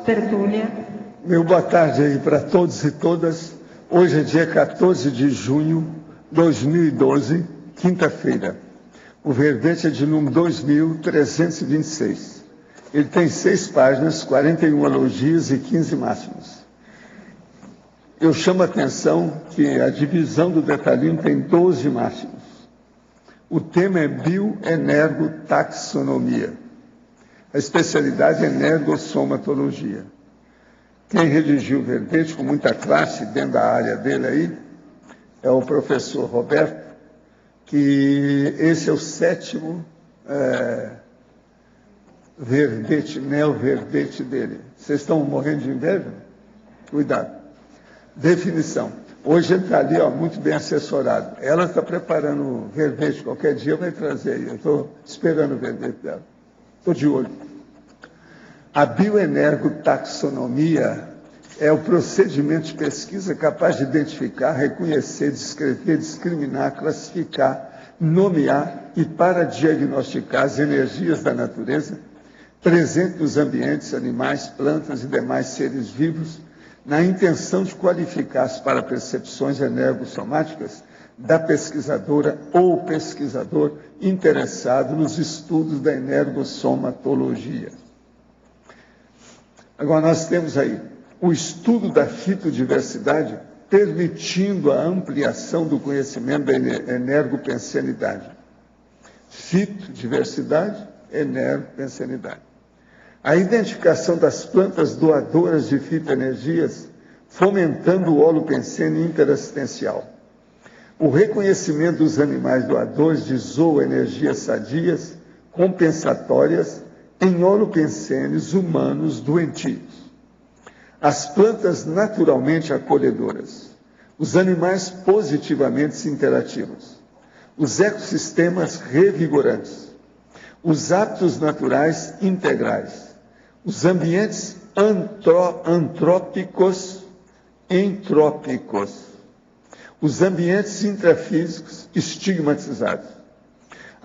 tertúlia. Meu boa tarde aí para todos e todas. Hoje é dia 14 de junho de 2012, quinta-feira. O verbete é de número 2326. Ele tem 6 páginas, 41 elogios e 15 máximos. Eu chamo a atenção que a divisão do detalhinho tem 12 máximos. O tema é bioenergotaxonomia. A especialidade é energossomatologia. Quem redigiu o verbete com muita classe dentro da área dele aí é o professor Roberto, que esse é o 7º verbete, neo-verbete dele. Vocês estão morrendo de inveja? Cuidado. Definição. Hoje ele está ali, ó, muito bem assessorado. Ela está preparando o verbete, qualquer dia vai trazer aí. Eu estou esperando o verbete dela. Estou de olho. A bioenergotaxonomia é o procedimento de pesquisa capaz de identificar, reconhecer, descrever, discriminar, classificar, nomear e para diagnosticar as energias da natureza presentes nos ambientes, animais, plantas e demais seres vivos, na intenção de qualificar as parapercepções energossomáticas da pesquisadora ou pesquisador interessado nos estudos da energossomatologia. Agora, nós temos aí o estudo da fitodiversidade, permitindo a ampliação do conhecimento da energopensenidade. Fitodiversidade, energopensenidade. A identificação das plantas doadoras de fitoenergias, fomentando o holopensene interassistencial. O reconhecimento dos animais doadores de zooenergias sadias, compensatórias, em holopensenes humanos doentios. As plantas naturalmente acolhedoras. Os animais positivamente interativos. Os ecossistemas revigorantes. Os hábitos naturais integrais. Os ambientes antrópicos, entrópicos. Os ambientes intrafísicos estigmatizados.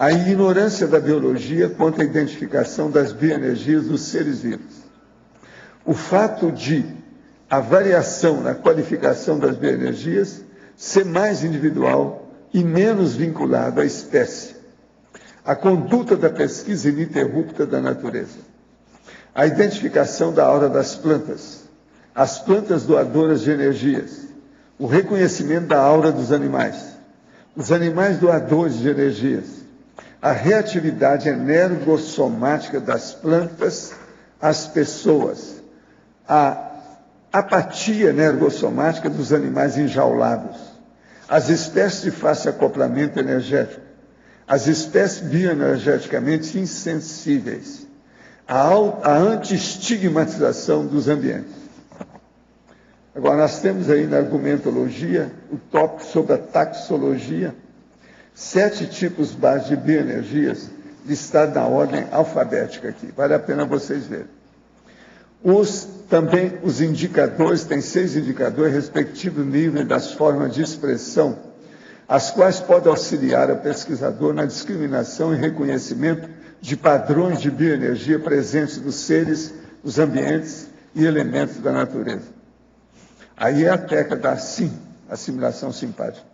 A ignorância da biologia quanto à identificação das bioenergias dos seres vivos. O fato de a variação na qualificação das bioenergias ser mais individual e menos vinculada à espécie. A conduta da pesquisa ininterrupta da natureza. A identificação da aura das plantas. As plantas doadoras de energias. O reconhecimento da aura dos animais. Os animais doadores de energias. A reatividade energossomática das plantas às pessoas, a apatia energossomática dos animais enjaulados, as espécies de fácil acoplamento energético, as espécies bioenergeticamente insensíveis, a anti-estigmatização dos ambientes. Agora, nós temos aí na argumentologia o tópico sobre a taxologia, 7 tipos básicos de bioenergias listados na ordem alfabética aqui. Vale a pena vocês verem. Também os indicadores, tem 6 indicadores, respectivo nível das formas de expressão, as quais podem auxiliar o pesquisador na discriminação e reconhecimento de padrões de bioenergia presentes nos seres, nos ambientes e elementos da natureza. Aí é a técnica da SIM, assimilação simpática.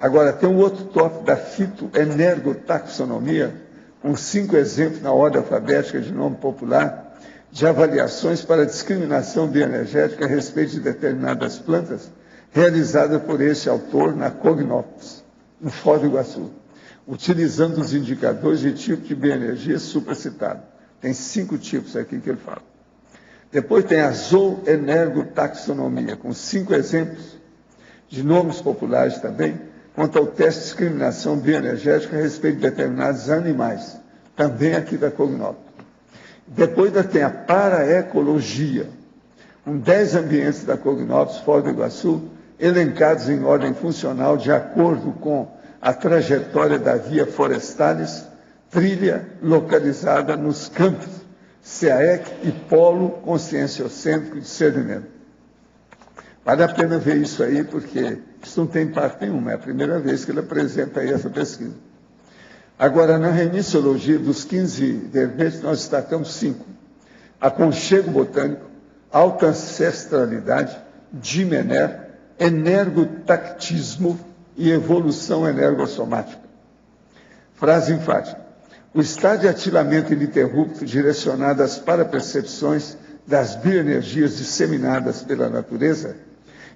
Agora, tem um outro tópico da fitoenergotaxonomia, com 5 exemplos na ordem alfabética de nome popular, de avaliações para discriminação bioenergética a respeito de determinadas plantas, realizada por este autor na Cognópolis, no Foz do Iguaçu, utilizando os indicadores de tipo de bioenergia supracitado. Tem 5 tipos aqui que ele fala. Depois tem a zooenergotaxonomia, com 5 exemplos de nomes populares também, quanto ao teste de discriminação bioenergética a respeito de determinados animais, também aqui da Cognópolis. Depois ainda tem a paraecologia, com 10 ambientes da Cognópolis, Foz do Iguaçu, elencados em ordem funcional de acordo com a trajetória da via Forestalis, trilha localizada nos campos CAEC e Polo Conscienciocêntrico de Discernimento. Vale a pena ver isso aí, porque isso não tem parte nenhuma, é a primeira vez que ele apresenta aí essa pesquisa. Agora, na reniciologia dos 15 verbetes, nós destacamos 5. Aconchego botânico, alta ancestralidade, dimener, energotactismo e evolução energossomática. Frase enfática. O estado de atilamento ininterrupto direcionado às parapercepções das bioenergias disseminadas pela natureza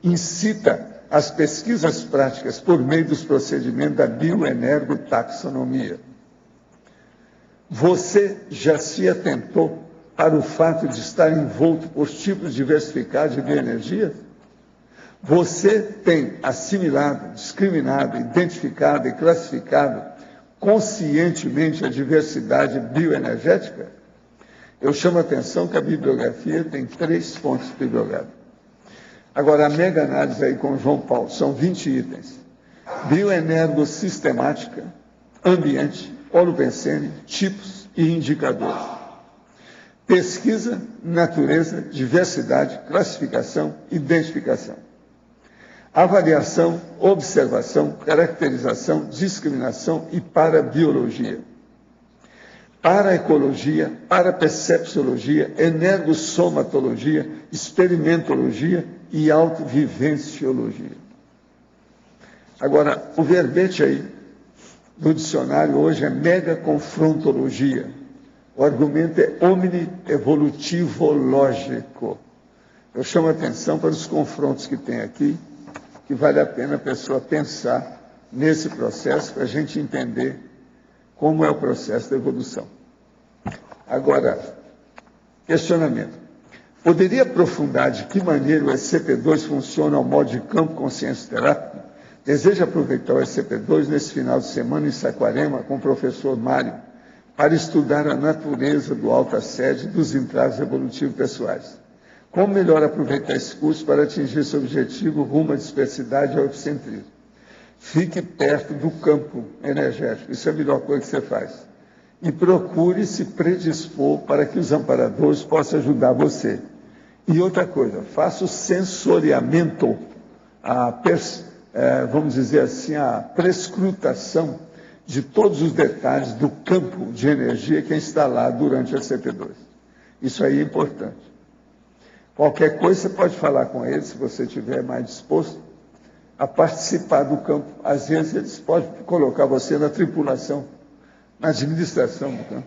incita as pesquisas práticas por meio dos procedimentos da bioenergotaxonomia. Você já se atentou para o fato de estar envolto por tipos diversificados de bioenergia? Você tem assimilado, discriminado, identificado e classificado conscientemente a diversidade bioenergética? Eu chamo a atenção que a bibliografia tem 3 fontes bibliográficas. Agora, a mega análise aí com o João Paulo, são 20 itens. Bioenergossistemática, ambiente, holopensene, tipos e indicadores. Pesquisa, natureza, diversidade, classificação, identificação. Avaliação, observação, caracterização, discriminação e parabiologia. Paraecologia, parapercepciologia, energossomatologia, experimentologia e autovivenciologia. Agora, o verbete aí do dicionário hoje é megaconfrontologia. O argumento é omni-evolutivo-lógico. Eu chamo a atenção para os confrontos que tem aqui, que vale a pena a pessoa pensar nesse processo para a gente entender como é o processo da evolução. Agora, questionamento. Poderia aprofundar de que maneira o SCP-2 funciona ao modo de campo consciência-terápico? Desejo aproveitar o SCP-2 nesse final de semana em Saquarema com o professor Mário para estudar a natureza do autoassédio e dos entraves evolutivos pessoais. Como melhor aproveitar esse curso para atingir seu objetivo rumo à dispersidade e ao epicentrismo? Fique perto do campo energético, isso é a melhor coisa que você faz. E procure se predispor para que os amparadores possam ajudar você. E outra coisa, faça o sensoriamento, vamos dizer assim, a prescrutação de todos os detalhes do campo de energia que é instalado durante a SCP-2. Isso aí é importante. Qualquer coisa você pode falar com eles, se você estiver mais disposto a participar do campo. Às vezes eles podem colocar você na tripulação, na administração do campo.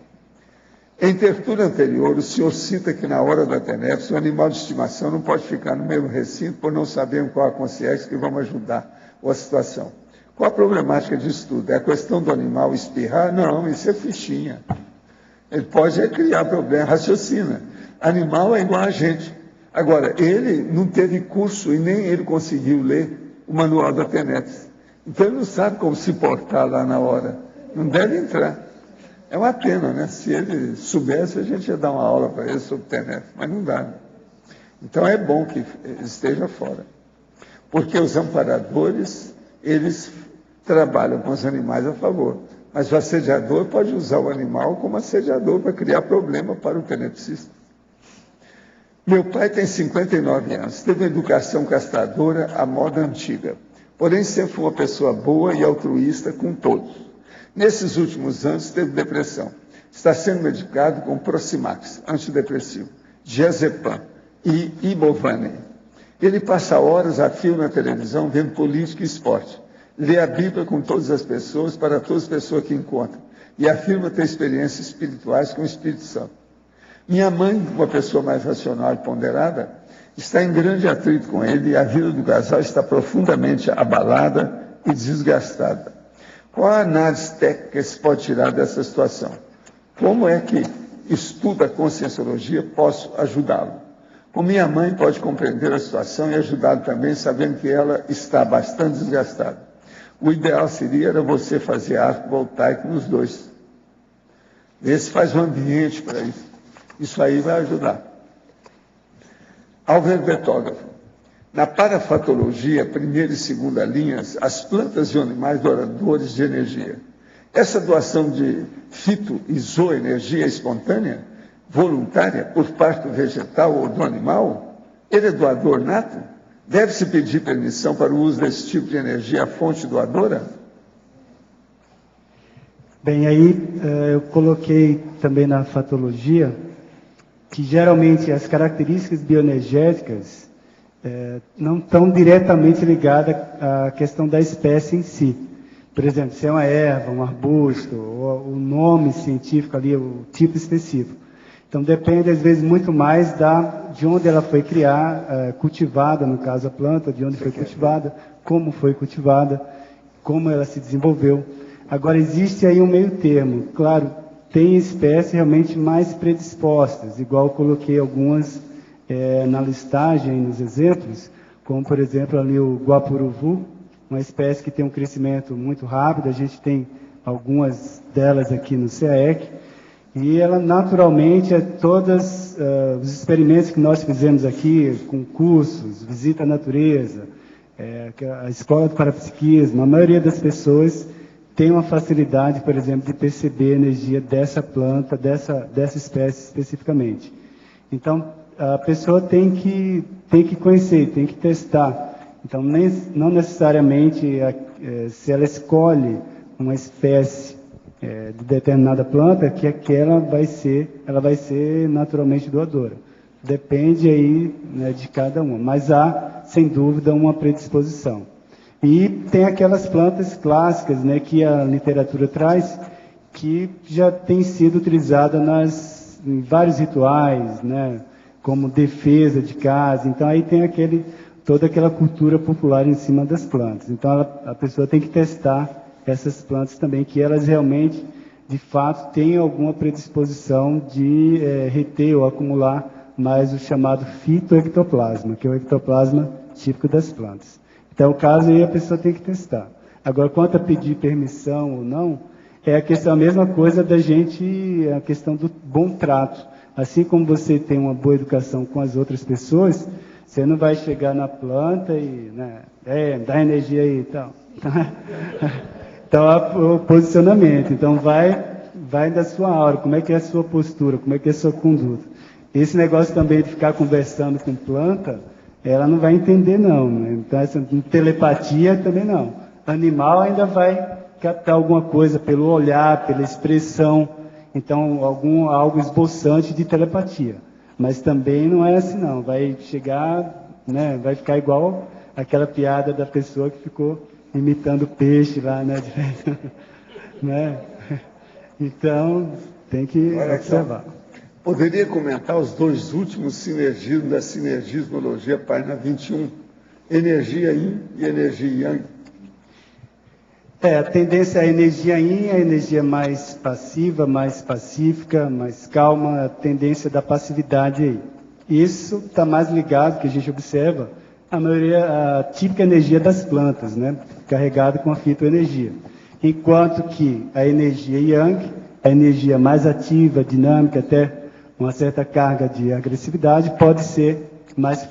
Em tertúlia anterior, o senhor cita que na hora da TENEPS, o animal de estimação não pode ficar no mesmo recinto por não saber qual a consciência que vamos ajudar ou a situação. Qual a problemática disso tudo? É a questão do animal espirrar? Não, isso é fichinha. Ele pode criar problema, raciocina. Animal é igual a gente. Agora, ele não teve curso e nem ele conseguiu ler o manual da TENEPS. Então, ele não sabe como se portar lá na hora. Não deve entrar. É uma pena, né? Se ele soubesse, a gente ia dar uma aula para ele sobre TENEPS, mas não dá. Né? Então, é bom que ele esteja fora. Porque os amparadores, eles trabalham com os animais a favor. Mas o assediador pode usar o animal como assediador para criar problema para o tenepsista. Meu pai tem 59 anos, teve uma educação castradora à moda antiga, porém sempre foi uma pessoa boa e altruísta com todos. Nesses últimos anos teve depressão. Está sendo medicado com Procimax, antidepressivo, diazepam e ibovane. Ele passa horas a fio na televisão vendo política e esporte. Lê a Bíblia com todas as pessoas, para todas as pessoas que encontra, e afirma ter experiências espirituais com o Espírito Santo. Minha mãe, uma pessoa mais racional e ponderada, está em grande atrito com ele e a vida do casal está profundamente abalada e desgastada. Qual a análise técnica que se pode tirar dessa situação? Como é que estudo a conscienciologia posso ajudá-lo? Como minha mãe pode compreender a situação e ajudá-lo também, sabendo que ela está bastante desgastada? O ideal seria você fazer arco voltaico nos dois. Esse faz um ambiente para isso. Isso aí vai ajudar. Álvaro Betógrafo. Na parafatologia, primeira e segunda linhas, as plantas e animais doadores de energia. Essa doação de fito-isoenergia espontânea, voluntária, por parte do vegetal ou do animal, ele é doador nato? Deve-se pedir permissão para o uso desse tipo de energia à fonte doadora? Bem, aí eu coloquei também na fatologia que geralmente as características bioenergéticas não estão diretamente ligadas à questão da espécie em si. Por exemplo, se é uma erva, um arbusto, ou o nome científico ali, o tipo específico. Então depende, às vezes, muito mais de onde ela foi cultivada, no caso a planta, de onde foi cultivada, como foi cultivada, como ela se desenvolveu. Agora, existe aí um meio termo. Claro, tem espécies realmente mais predispostas, igual eu coloquei algumas na listagem, nos exemplos, como, por exemplo, ali o guapuruvu, uma espécie que tem um crescimento muito rápido, a gente tem algumas delas aqui no CAEC, e ela naturalmente, todos os experimentos que nós fizemos aqui, com cursos, visita à natureza, a escola do parapsiquismo, a maioria das pessoas tem uma facilidade, por exemplo, de perceber a energia dessa planta, dessa espécie especificamente. Então, a pessoa tem que conhecer, tem que testar. Então, não necessariamente, se ela escolhe uma espécie de determinada planta, que ela vai ser naturalmente doadora. Depende aí, né, de cada uma, mas há, sem dúvida, uma predisposição. E tem aquelas plantas clássicas, né, que a literatura traz, que já tem sido utilizada em vários rituais, né, como defesa de casa. Então aí tem toda aquela cultura popular em cima das plantas. Então a pessoa tem que testar essas plantas também, que elas realmente, de fato, têm alguma predisposição de reter ou acumular mais o chamado fitoectoplasma, que é o ectoplasma típico das plantas. Então, o caso aí a pessoa tem que testar. Agora, quanto a pedir permissão ou não, a mesma coisa a questão do bom trato. Assim como você tem uma boa educação com as outras pessoas, você não vai chegar na planta e, né, dá energia aí e tal. Então, é o posicionamento. Então, vai da sua aura, como é que é a sua postura, como é que é a sua conduta. Esse negócio também de ficar conversando com planta, ela não vai entender, não. Né? Então, essa telepatia também não. Animal ainda vai captar alguma coisa pelo olhar, pela expressão. Então, algo esboçante de telepatia. Mas também não é assim, não. Vai chegar, né, vai ficar igual aquela piada da pessoa que ficou imitando peixe lá, né? Né? Então, tem que observar. Poderia comentar os dois últimos sinergismos da sinergismologia, página 21, energia Yin e energia Yang? A tendência à energia Yin, a energia mais passiva, mais pacífica, mais calma, a tendência da passividade aí. Isso está mais ligado, que a gente observa, a típica energia das plantas, né? Carregada com a fitoenergia. Enquanto que a energia Yang, a energia mais ativa, dinâmica, até uma certa carga de agressividade, pode ser mais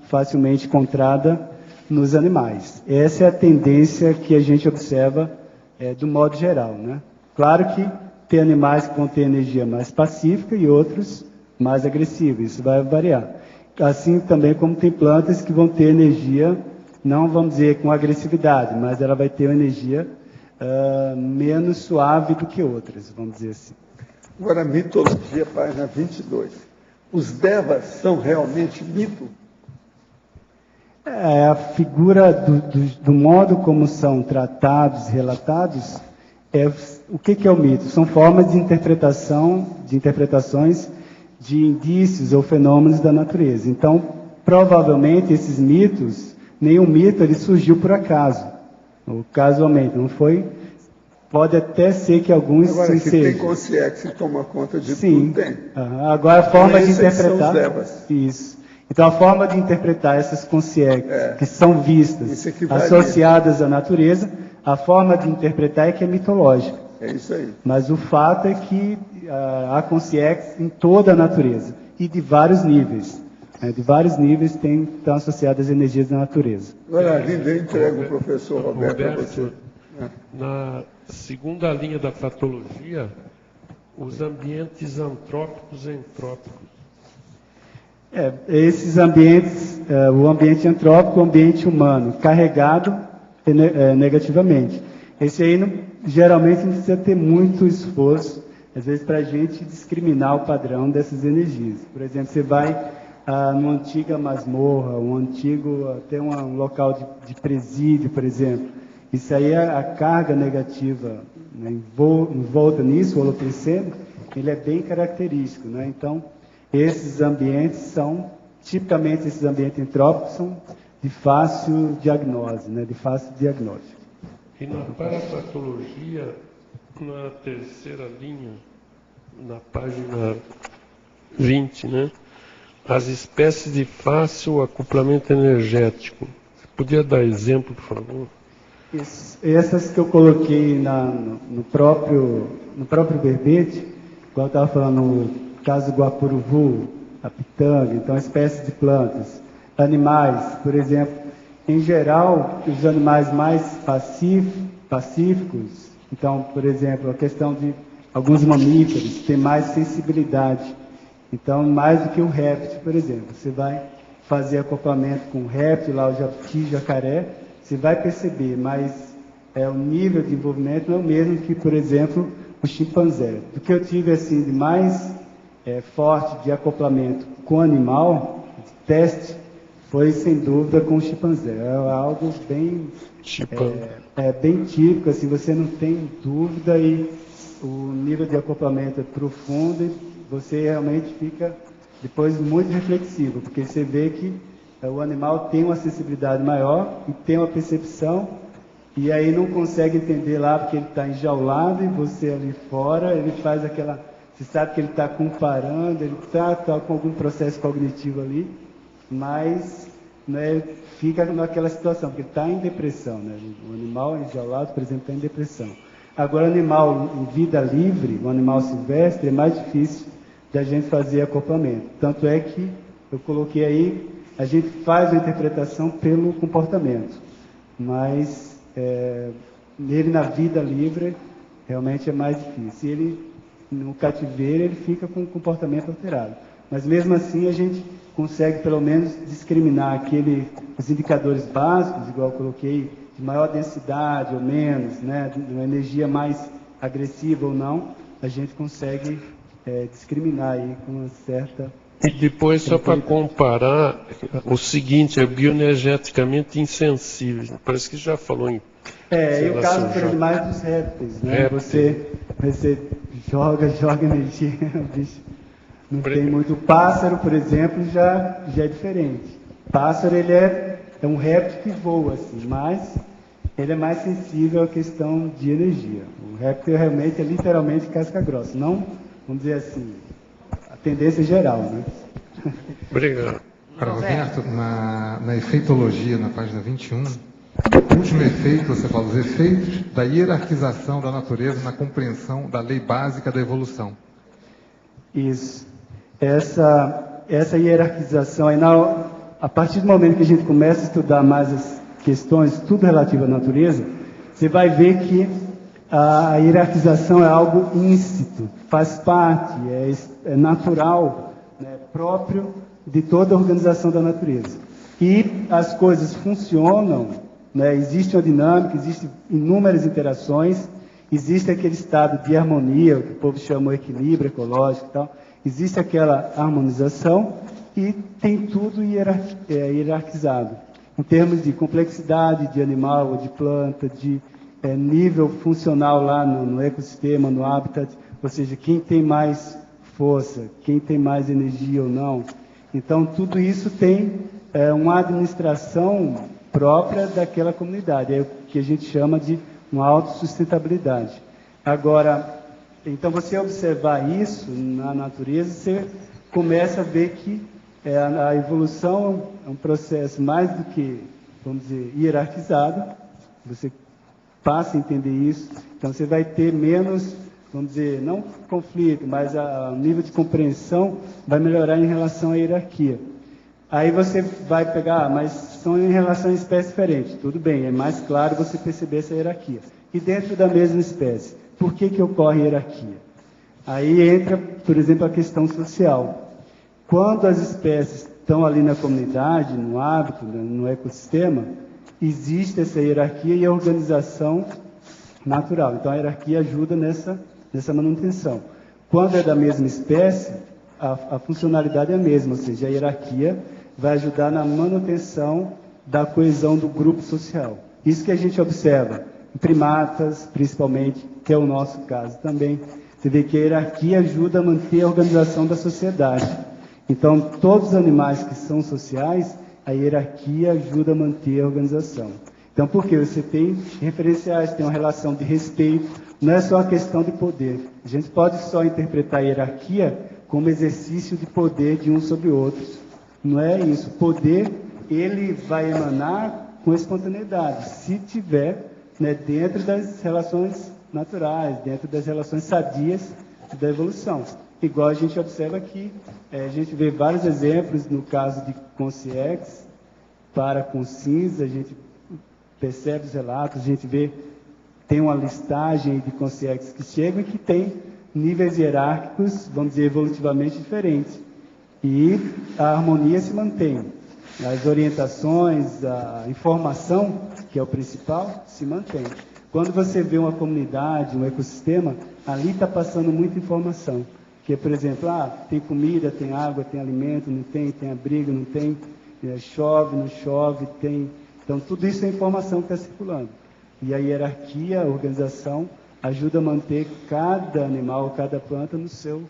facilmente encontrada nos animais. Essa é a tendência que a gente observa do modo geral, né? Claro que tem animais que vão ter energia mais pacífica e outros mais agressiva, isso vai variar. Assim também como tem plantas que vão ter energia, não vamos dizer com agressividade, mas ela vai ter uma energia menos suave do que outras, vamos dizer assim. Agora, mitologia, página 22. Os devas são realmente mito? A figura do modo como são tratados, relatados, o que é o mito? São formas de interpretações de indícios ou fenômenos da natureza. Então, provavelmente, esses mitos, nenhum mito ele surgiu por acaso, ou casualmente, não foi? Pode até ser que alguns agora, que sejam. Tem consciência que toma conta de Sim. tudo, tem. Agora, a forma de interpretar... São os devas. Isso. Então, a forma de interpretar essas consciências que são vistas, associadas à natureza, a forma de interpretar é que é mitológica. É isso aí. Mas o fato é que há consciência em toda a natureza, e de vários níveis. De vários níveis estão associadas às energias da natureza. Agora, Linda, eu entrego o professor Roberto para você. Na segunda linha da patologia, os ambientes antrópicos e entrópicos. Esses ambientes, o ambiente antrópico, o ambiente humano, carregado negativamente. Esse aí, geralmente, não precisa ter muito esforço às vezes, para a gente discriminar o padrão dessas energias. Por exemplo, você vai numa antiga masmorra, tem um local de presídio, por exemplo. Isso aí, a carga negativa, né, envolta nisso, o holocrenceno, ele é bem característico, né? Então, esses ambientes tipicamente esses ambientes entrópicos são de fácil diagnose, né? De fácil diagnóstico. E na parapatologia, na terceira linha, na página 20, né? As espécies de fácil acoplamento energético. Você podia dar exemplo, por favor? Essas que eu coloquei no próprio verbete, igual eu estava falando, no caso do guapuruvu, a pitanga, então espécies de plantas, animais, por exemplo, em geral, os animais mais pacíficos, então, por exemplo, a questão de alguns mamíferos têm mais sensibilidade, então, mais do que o réptil, por exemplo, você vai fazer acoplamento com o réptil, lá o jabuti, jacaré, você vai perceber, mas o nível de envolvimento não é o mesmo que, por exemplo, o chimpanzé. O que eu tive assim de mais forte de acoplamento com animal, de teste, foi sem dúvida com o chimpanzé. É algo bem bem típico, assim, você não tem dúvida e o nível de acoplamento é profundo e você realmente fica depois muito reflexivo, porque você vê que o animal tem uma sensibilidade maior e tem uma percepção, e aí não consegue entender lá porque ele está enjaulado e você ali fora, ele faz aquela... Você sabe que ele está comparando, ele está com algum processo cognitivo ali, mas né, fica naquela situação, porque ele está em depressão. Né? O animal enjaulado, por exemplo, está em depressão. Agora, o animal em vida livre, o animal silvestre, é mais difícil da gente fazer acoplamento. Tanto é que eu coloquei aí, a gente faz a interpretação pelo comportamento, mas nele na vida livre realmente é mais difícil. Ele no cativeiro ele fica com o comportamento alterado, mas mesmo assim a gente consegue pelo menos discriminar os indicadores básicos, igual eu coloquei, de maior densidade ou menos, né, de uma energia mais agressiva ou não, a gente consegue discriminar aí com uma certa... E depois, só para comparar, o seguinte, é bioenergeticamente insensível. Parece que já falou em... e o caso, por exemplo, mais dos répteis, né? Você joga energia, o bicho não tem muito. O pássaro, por exemplo, já é diferente. O pássaro, ele é um réptil que voa, assim, mas ele é mais sensível à questão de energia. O réptil realmente é literalmente casca grossa, não, vamos dizer assim, a tendência geral, né? Obrigado. Para Roberto, na efeitologia, na página 21, o último efeito, você fala, os efeitos da hierarquização da natureza na compreensão da lei básica da evolução. Isso. Essa hierarquização, aí a partir do momento que a gente começa a estudar mais as questões, tudo relativo à natureza, você vai ver que a hierarquização é algo íncito, faz parte, é natural, né, próprio de toda a organização da natureza. E as coisas funcionam, né, existe uma dinâmica, existem inúmeras interações, existe aquele estado de harmonia, o que o povo chama de equilíbrio ecológico e tal, existe aquela harmonização e tem tudo hierarquizado, em termos de complexidade de animal ou de planta, de nível funcional lá no ecossistema, no habitat, ou seja, quem tem mais força, quem tem mais energia ou não. Então, tudo isso tem uma administração própria daquela comunidade, é o que a gente chama de uma autossustentabilidade. Agora, então você observar isso na natureza, você começa a ver que a evolução é um processo mais do que, vamos dizer, hierarquizado, você passa a entender isso, então você vai ter menos, vamos dizer, não conflito, mas o nível de compreensão vai melhorar em relação à hierarquia. Aí você vai pegar, mas são em relação a espécies diferentes. Tudo bem, é mais claro você perceber essa hierarquia. E dentro da mesma espécie, por que ocorre hierarquia? Aí entra, por exemplo, a questão social. Quando as espécies estão ali na comunidade, no hábito, no ecossistema, existe essa hierarquia e a organização natural. Então a hierarquia ajuda nessa manutenção. Quando é da mesma espécie, a funcionalidade é a mesma, ou seja, a hierarquia vai ajudar na manutenção da coesão do grupo social. Isso que a gente observa em primatas, principalmente, que é o nosso caso também. Você vê que a hierarquia ajuda a manter a organização da sociedade. Então, todos os animais que são sociais, a hierarquia ajuda a manter a organização. Então, por quê? Você tem referenciais, tem uma relação de respeito, não é só a questão de poder. A gente pode só interpretar a hierarquia como exercício de poder de uns sobre outros. Não é isso. O poder, ele vai emanar com espontaneidade, se tiver, né, dentro das relações naturais, dentro das relações sadias da evolução. Igual a gente observa aqui, a gente vê vários exemplos no caso de Consciex, para Consciência, a gente percebe os relatos, a gente vê, tem uma listagem de Consciex que chegam e que tem níveis hierárquicos, vamos dizer, evolutivamente diferentes. E a harmonia se mantém. As orientações, a informação, que é o principal, se mantém. Quando você vê uma comunidade, um ecossistema, ali está passando muita informação. Que, por exemplo, tem comida, tem água, tem alimento, não tem, tem abrigo, não tem, chove, não chove, tem. Então, tudo isso é informação que está circulando. E a hierarquia, a organização, ajuda a manter cada animal, cada planta no seu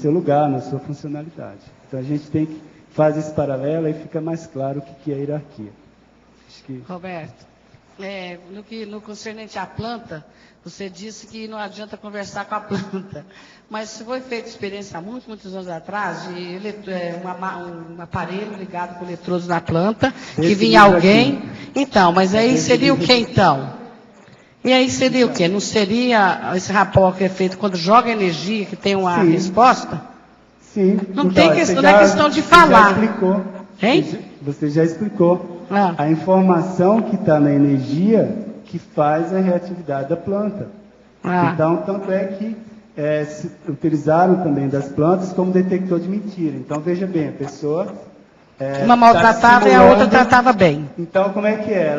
lugar, na sua funcionalidade. Então, a gente tem que fazer esse paralelo e fica mais claro o que é a hierarquia. Roberto, no concernente à planta, você disse que não adianta conversar com a planta. Mas foi feita experiência há muitos anos atrás de um aparelho ligado com eletrodos na planta, que vinha alguém. Aqui. Então, mas aí seria o que então? E aí seria o quê? Não seria esse rapó que é feito quando joga energia, que tem uma resposta? Sim. Não então, não é questão de falar. Você já explicou. Hein? Você já explicou. A informação que está na energia que faz a reatividade da planta. Então, tanto é que se utilizaram também das plantas como detector de mentira. Então, veja bem, a pessoa... uma maltratava e a outra tratava bem. Então, como é que é?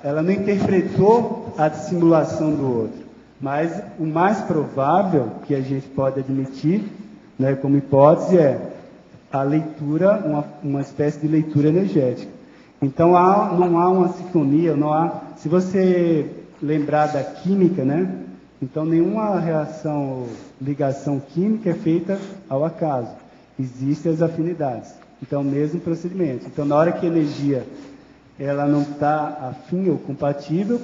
Ela não interpretou a dissimulação do outro. Mas o mais provável que a gente pode admitir, né, como hipótese, é a leitura, uma espécie de leitura energética. Então, não há uma sintonia, não há... Se você lembrar da química, né? Então, nenhuma reação ou ligação química é feita ao acaso. Existem as afinidades. Então, o mesmo procedimento. Então, na hora que a energia ela não está afim ou compatível,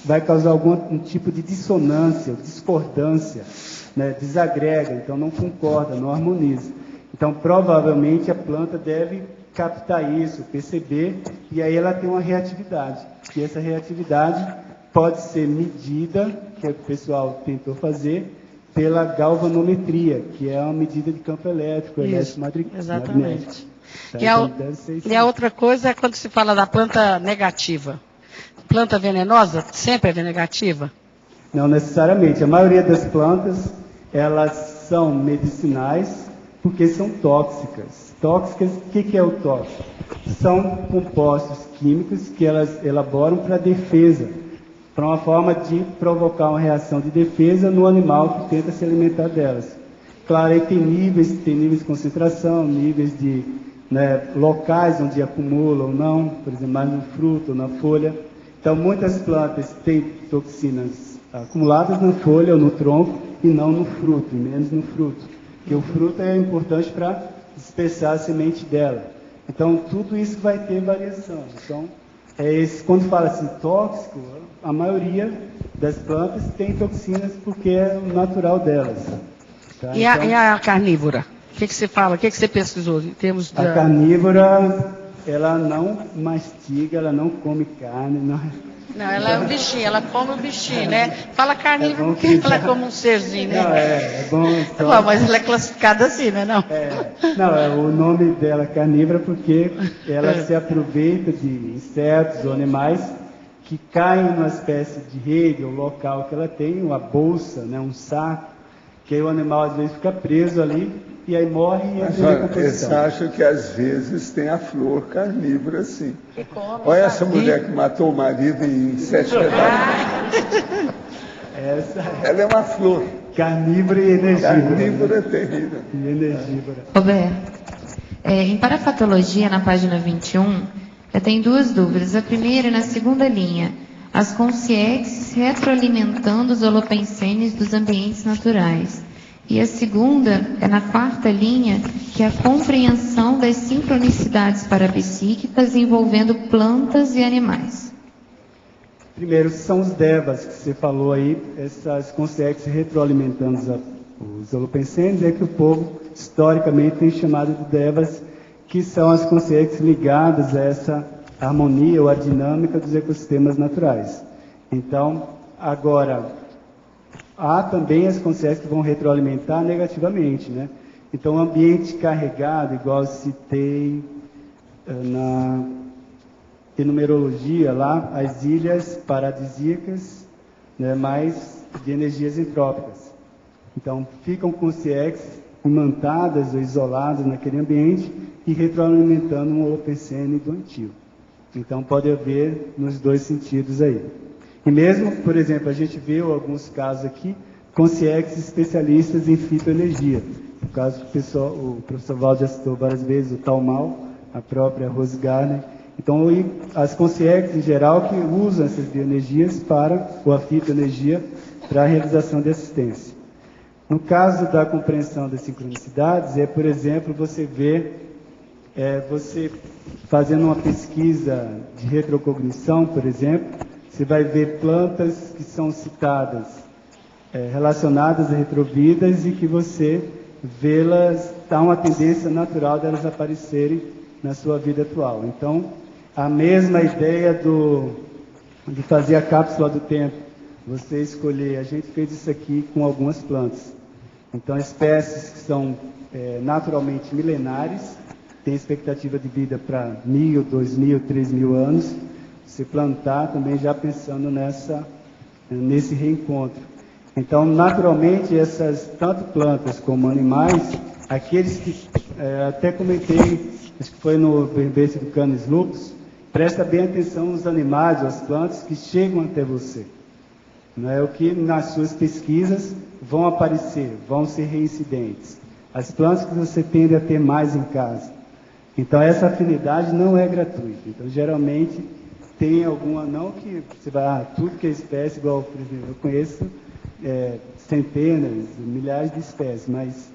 vai causar algum tipo de dissonância, discordância, né? Desagrega, então não concorda, não harmoniza. Então, provavelmente, a planta deve captar isso, perceber, e aí ela tem uma reatividade. E essa reatividade pode ser medida, que o pessoal tentou fazer, pela galvanometria, que é uma medida de campo elétrico, eletromagnético. Exatamente. Tá? E a outra coisa é quando se fala da planta negativa. Planta venenosa sempre é negativa? Não necessariamente. A maioria das plantas, elas são medicinais porque são tóxicas. Tóxicas, o que é o tóxico? São compostos químicos que elas elaboram para defesa, para uma forma de provocar uma reação de defesa no animal que tenta se alimentar delas. Claro, aí tem níveis de concentração, níveis de locais onde acumula ou não, por exemplo, mais no fruto ou na folha. Então, muitas plantas têm toxinas acumuladas na folha ou no tronco e não no fruto, e menos no fruto. Porque o fruto é importante para dispersar a semente dela. Então, tudo isso vai ter variação. Então, quando fala assim, tóxico, a maioria das plantas tem toxinas porque é o natural delas. Tá? E a carnívora? O que você fala? O que você pesquisou em termos A carnívora, ela não mastiga, ela não come carne. Não, ela é um bichinho, ela come o bichinho, né? Fala carnívora porque ela é como um serzinho, né? Não, é bom. Então, não, mas ela é classificada assim, né? Não, o nome dela é carnívora porque ela se aproveita de insetos ou animais que caem numa espécie de rede ou local que ela tem, uma bolsa, né, um saco, que aí o animal às vezes fica preso ali e aí morre e entra em decomposição. Eles acham que às vezes tem a flor carnívora, sim. Olha essa mulher que matou o marido em 7 pedaços. Ela é uma flor. Carnívoro e energívoro. Carnívoro é terrível. E energívoro. Roberto, em parafatologia, na página 21, eu tenho duas dúvidas. A primeira é na segunda linha. As consciências retroalimentando os holopensenes dos ambientes naturais. E a segunda é na quarta linha, que é a compreensão das sincronicidades parapsíquicas envolvendo plantas e animais. Primeiro, são os devas que você falou aí, essas consciências retroalimentando os holopensenes, é que o povo historicamente tem chamado de devas, que são as consciências ligadas a essa harmonia ou a dinâmica dos ecossistemas naturais. Então, agora, há também as consciências que vão retroalimentar negativamente, né? Então, o ambiente carregado, igual eu citei na numerologia lá, as ilhas paradisíacas, né, mais de energias entrópicas. Então, ficam consciências imantadas ou isoladas naquele ambiente e retroalimentando um holopensene doentio. Então, pode haver nos dois sentidos aí. E mesmo, por exemplo, a gente viu alguns casos aqui, consciências especialistas em fitoenergia. No caso, o professor Valde já citou várias vezes o Talmal, a própria Rose Gardner. Então, as consciências em geral que usam essas bioenergias ou a fitoenergia, para a realização de assistência. No caso da compreensão das sincronicidades, por exemplo, você vê, você fazendo uma pesquisa de retrocognição, por exemplo, você vai ver plantas que são citadas, relacionadas a retrovidas e que você vê-las, há uma tendência natural delas aparecerem na sua vida atual. Então, a mesma ideia de fazer a cápsula do tempo, você escolher, a gente fez isso aqui com algumas plantas. Então, espécies que são naturalmente milenares, tem expectativa de vida para 1.000, 2.000, 3.000 anos, você plantar também já pensando nesse reencontro. Então, naturalmente, tanto plantas como animais, aqueles que, até comentei, acho que foi no verbete do Canis Lupus, presta bem atenção nos animais, as plantas que chegam até você. Não é o que nas suas pesquisas vão aparecer, vão ser reincidentes. As plantas que você tende a ter mais em casa. Então, essa afinidade não é gratuita. Então, geralmente, tem alguma, não que você vai, tudo que é espécie, igual, por exemplo, eu conheço centenas, milhares de espécies, mas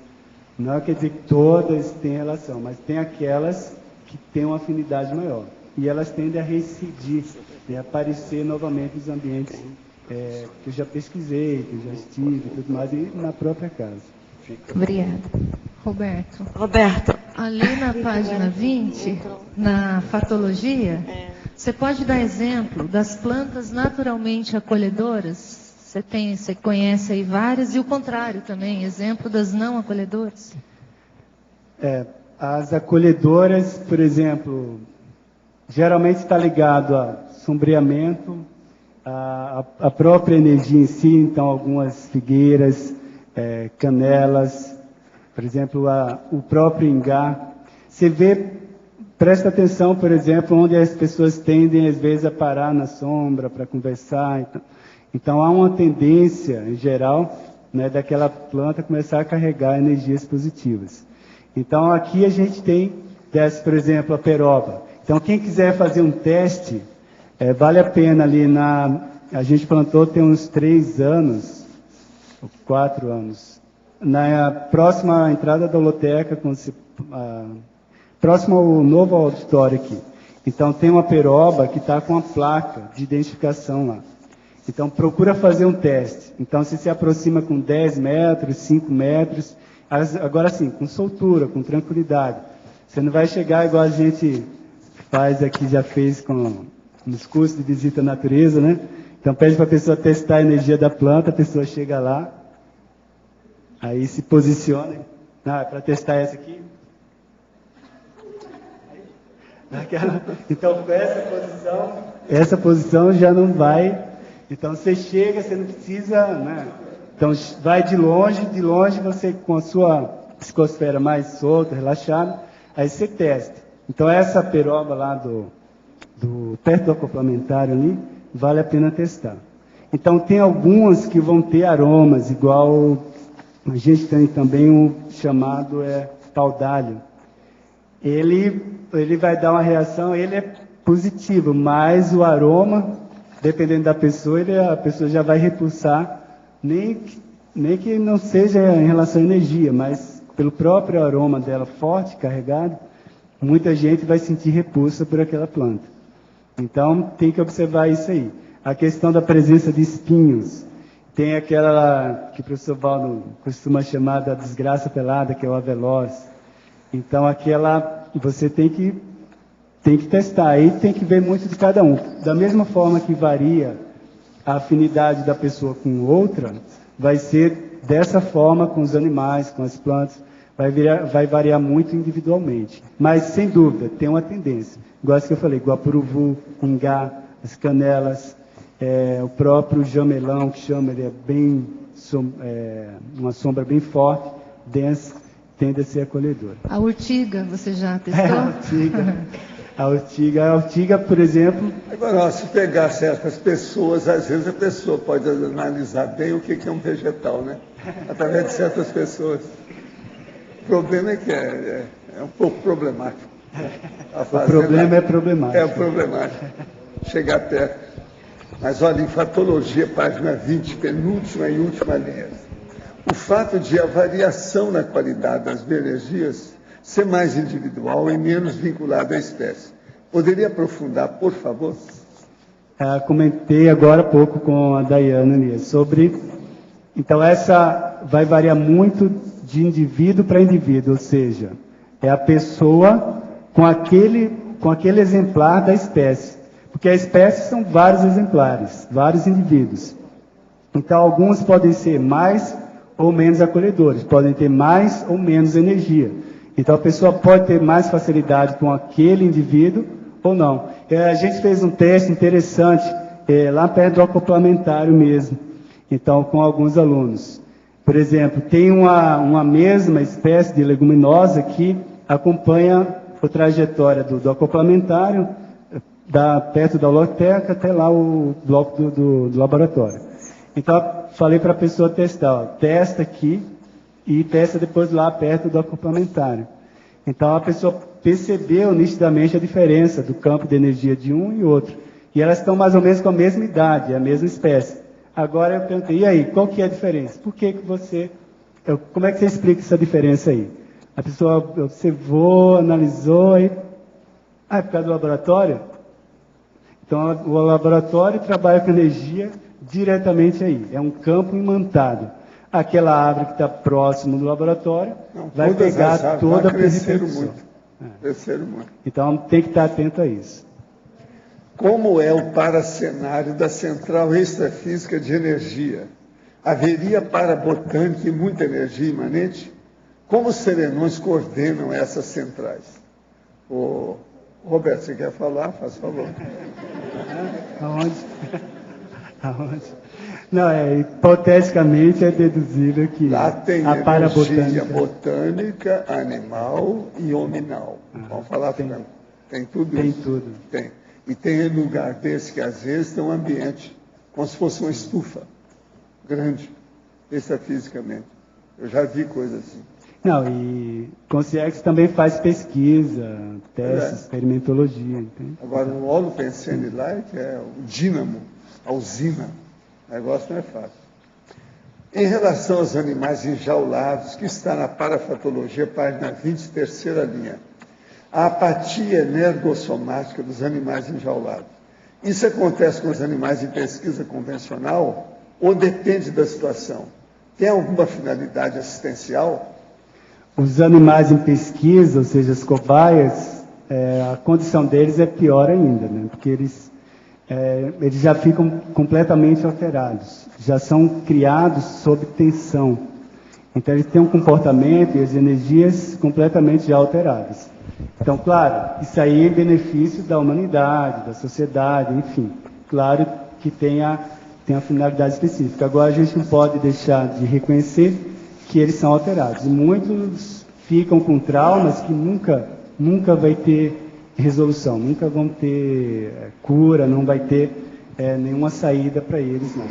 não quer dizer que todas têm relação, mas tem aquelas que têm uma afinidade maior. E elas tendem a reincidir, a aparecer novamente nos ambientes que eu já pesquisei, que eu já estive e tudo mais, e na própria casa. Obrigada. Roberto, ali na página 20, na fatologia, você pode dar exemplo das plantas naturalmente acolhedoras? Você conhece aí várias, e o contrário também, exemplo das não acolhedoras? As acolhedoras, por exemplo, geralmente está ligado a sombreamento, a própria energia em si, então algumas figueiras, canelas, por exemplo, o próprio ingá. Você vê, presta atenção, por exemplo, onde as pessoas tendem às vezes a parar na sombra para conversar. Então há uma tendência, em geral, daquela planta começar a carregar energias positivas. Então aqui a gente tem, por exemplo, a peroba. Então quem quiser fazer um teste, vale a pena ali a gente plantou tem uns 3 anos, ou 4 anos, na próxima entrada da holoteca, próximo ao novo auditório aqui. Então tem uma peroba que está com a placa de identificação lá. Então procura fazer um teste. Então se aproxima com 10 metros, 5 metros, agora sim, com soltura, com tranquilidade. Você não vai chegar igual a gente faz aqui, já fez nos cursos de visita à natureza, né? Então pede para a pessoa testar a energia da planta, a pessoa chega lá, aí se posiciona, para testar essa aqui. Então com essa posição já não vai. Então você chega, você não precisa, Então vai de longe você com a sua psicosfera mais solta, relaxada, aí você testa. Então essa peroba lá perto do acoplamentário ali, vale a pena testar. Então, tem algumas que vão ter aromas, igual a gente tem também um chamado paudalho. Ele vai dar uma reação, ele é positivo, mas o aroma, dependendo da pessoa, a pessoa já vai repulsar, nem que não seja em relação à energia, mas pelo próprio aroma dela forte, carregado, muita gente vai sentir repulsa por aquela planta. Então, tem que observar isso aí. A questão da presença de espinhos. Tem aquela que o professor Valdo costuma chamar da desgraça pelada, que é o aveloz. Então, aquela você tem que testar. Aí tem que ver muito de cada um. Da mesma forma que varia a afinidade da pessoa com outra, vai ser dessa forma com os animais, com as plantas. Vai variar muito individualmente. Mas, sem dúvida, tem uma tendência. Igual que eu falei, guapuruvu, ingá, as canelas, o próprio jamelão, que chama, ele é bem, uma sombra bem forte, densa, tende a ser acolhedora. A urtiga, você já testou? A urtiga, por exemplo... Agora, se pegar certas pessoas, às vezes a pessoa pode analisar bem o que é um vegetal, né? Através de certas pessoas. O problema é que é um pouco problemático. O problema é problemático. É problemático. Chegar perto. Mas olha, em fatologia, página 20, penúltima e última linha. O fato de a variação na qualidade das bioenergias ser mais individual e menos vinculada à espécie. Poderia aprofundar, por favor? Comentei agora há pouco com a Daiane sobre... Então, essa vai variar muito de indivíduo para indivíduo, ou seja, é a pessoa com aquele exemplar da espécie. Porque a espécie são vários exemplares, vários indivíduos. Então, alguns podem ser mais ou menos acolhedores, podem ter mais ou menos energia. Então, a pessoa pode ter mais facilidade com aquele indivíduo ou não. A gente fez um teste interessante, lá perto do acoplamentário mesmo, então, com alguns alunos. Por exemplo, tem uma mesma espécie de leguminosa que acompanha a trajetória do acoplamentário, perto da holoteca até lá o bloco do laboratório. Então, falei para a pessoa testar, testa aqui e testa depois lá perto do acoplamentário. Então, a pessoa percebeu nitidamente a diferença do campo de energia de um e outro. E elas estão mais ou menos com a mesma idade, a mesma espécie. Agora eu perguntei, e aí, qual que é a diferença? Por que você... Como é que você explica essa diferença aí? A pessoa observou, analisou e... é por causa do laboratório? Então, o laboratório trabalha com energia diretamente aí. É um campo imantado. Aquela árvore que está próximo do laboratório vai pegar toda a precipitação. Cresceram muito. Então, tem que estar atento a isso. Como é o paracenário da central extrafísica de energia? Haveria parabotânica e muita energia imanente? Como os serenões coordenam essas centrais? Roberto, você quer falar? Faz favor. Aonde? Não, hipoteticamente é deduzível que lá tem a energia botânica, animal e hominal. Vamos falar também. Tem tudo tem isso? Tem tudo. Tem. E tem lugar desse que às vezes tem um ambiente, como se fosse uma estufa grande, extrafisicamente. Eu já vi coisas assim. Não, e Consciex também faz pesquisa, teste, experimentologia. Entende? Agora, o holopensene lá é o dínamo, a usina. O negócio não é fácil. Em relação aos animais enjaulados, que está na parafatologia, página 20, terceira linha. A apatia energossomática dos animais enjaulados. Isso acontece com os animais em pesquisa convencional ou depende da situação? Tem alguma finalidade assistencial? Os animais em pesquisa, ou seja, as cobaias, a condição deles é pior ainda, né? Porque eles já ficam completamente alterados, já são criados sob tensão. Então, eles têm um comportamento e as energias completamente já alteradas. Então, claro, isso aí é em benefício da humanidade, da sociedade, enfim. Claro que tem a finalidade específica. Agora, a gente não pode deixar de reconhecer que eles são alterados. E muitos ficam com traumas que nunca vai ter resolução, nunca vão ter cura, não vai ter. nenhuma saída para eles, não.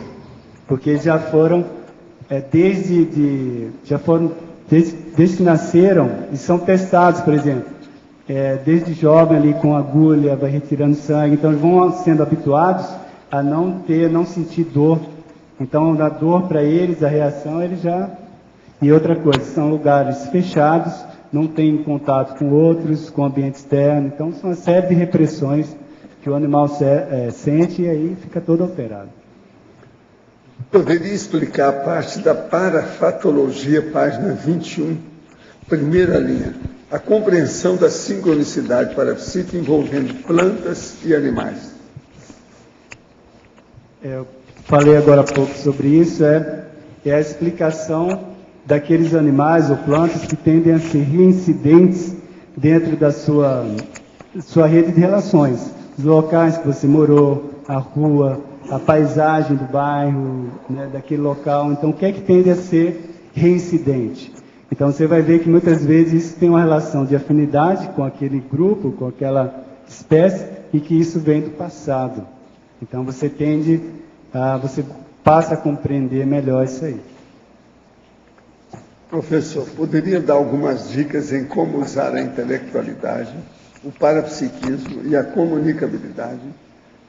Porque eles já foram, desde que nasceram, e são testados, por exemplo, desde jovem ali com agulha, vai retirando sangue, então eles vão sendo habituados a não sentir dor. Então, a dor para eles, a reação, eles já... E outra coisa, são lugares fechados, não tem contato com outros, com o ambiente externo, então são uma série de repressões que o animal sente e aí fica todo alterado. Poderia explicar a parte da parafatologia, página 21, primeira linha, a compreensão da sincronicidade parapsíquica envolvendo plantas e animais. Eu falei agora há pouco sobre isso, é a explicação daqueles animais ou plantas que tendem a ser reincidentes dentro da sua rede de relações. Os locais que você morou, a rua, a paisagem do bairro, né, daquele local. Então, o que é que tende a ser reincidente? Então, você vai ver que muitas vezes isso tem uma relação de afinidade com aquele grupo, com aquela espécie, e que isso vem do passado. Então, você passa a compreender melhor isso aí. Professor, poderia dar algumas dicas em como usar a intelectualidade, o parapsiquismo e a comunicabilidade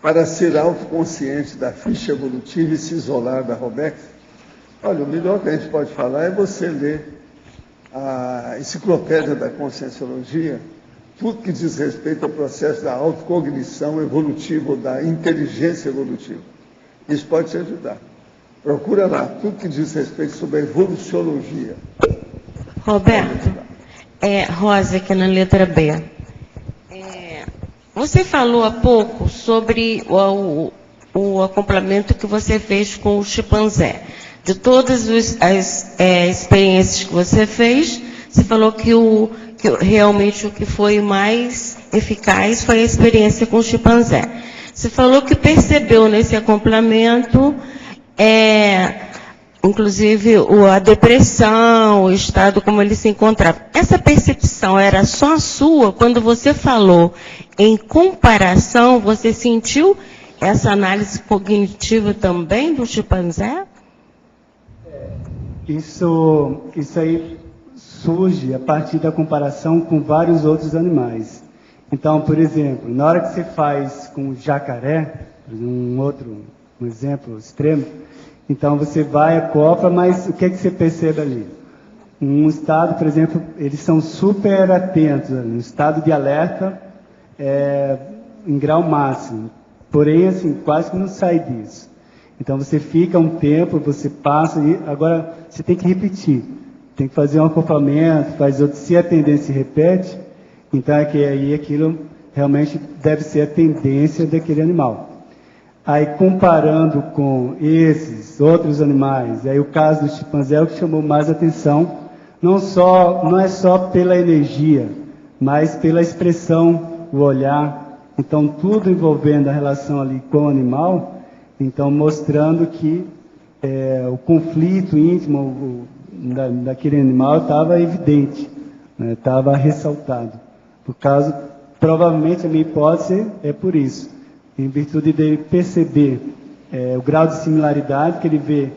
para ser autoconsciente da ficha evolutiva e se isolar da Robex? Olha, o melhor que a gente pode falar é você ler a Enciclopédia da Conscienciologia, tudo que diz respeito ao processo da autocognição evolutiva ou da inteligência evolutiva. Isso pode te ajudar. Procura lá, tudo que diz respeito sobre a evoluciologia. Roberto, Rosa, aqui na letra B. Você falou há pouco sobre o acoplamento que você fez com o chimpanzé. De todas as experiências que você fez, você falou que realmente o que foi mais eficaz foi a experiência com o chimpanzé. Você falou que percebeu nesse acoplamento... inclusive a depressão, o estado como ele se encontrava. Essa percepção era só sua? Quando você falou em comparação, você sentiu essa análise cognitiva também do chimpanzé? Isso aí surge a partir da comparação com vários outros animais. Então, por exemplo, na hora que você faz com o jacaré, um exemplo extremo, então você vai, acopla, mas o que você percebe ali? Um estado, por exemplo, eles são super atentos, um estado de alerta em grau máximo, porém, assim, quase que não sai disso. Então você fica um tempo, você passa, e agora você tem que repetir, tem que fazer um acoplamento, faz outro, se a tendência se repete, então é que aí aquilo realmente deve ser a tendência daquele animal. Aí, comparando com esses outros animais, aí o caso do chimpanzé é o que chamou mais atenção, não é só pela energia, mas pela expressão, o olhar. Então, tudo envolvendo a relação ali com o animal, então mostrando que o conflito íntimo daquele animal estava evidente, estava ressaltado. Por causa, provavelmente a minha hipótese é por isso. Em virtude dele perceber o grau de similaridade que ele vê,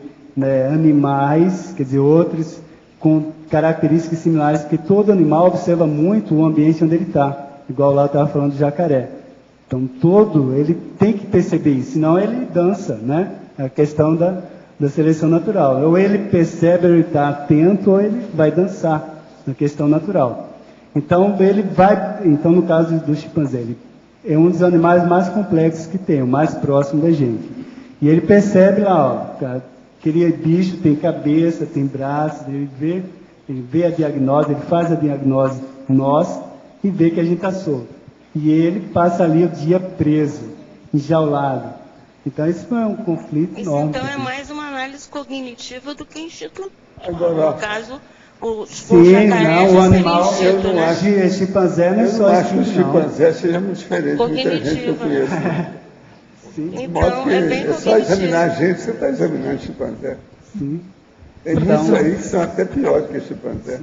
animais, quer dizer, outros, com características similares, porque todo animal observa muito o ambiente onde ele está, igual lá eu estava falando do jacaré. Então, ele tem que perceber isso, senão ele dança, né? É a questão da seleção natural. Ou ele percebe, ele está atento, ou ele vai dançar, na questão natural. Então, no caso do chimpanzé, ele é um dos animais mais complexos que tem, o mais próximo da gente. E ele percebe lá, aquele bicho tem cabeça, tem braços, ele vê a diagnose, ele faz a diagnose nossa e vê que a gente está solto. E ele passa ali o dia preso, enjaulado. Então isso é um conflito enorme. Então é mais uma análise cognitiva do que institucional. Agora, no caso, sim, não, o animal, eu não acho que chimpanzé não é só acho que o chimpanzé seja muito diferente de muita gente que eu conheço. Sim. Então, é só examinar a gente, você está examinando o chimpanzé. Sim. Tem muitos aí que são até piores que o chimpanzé.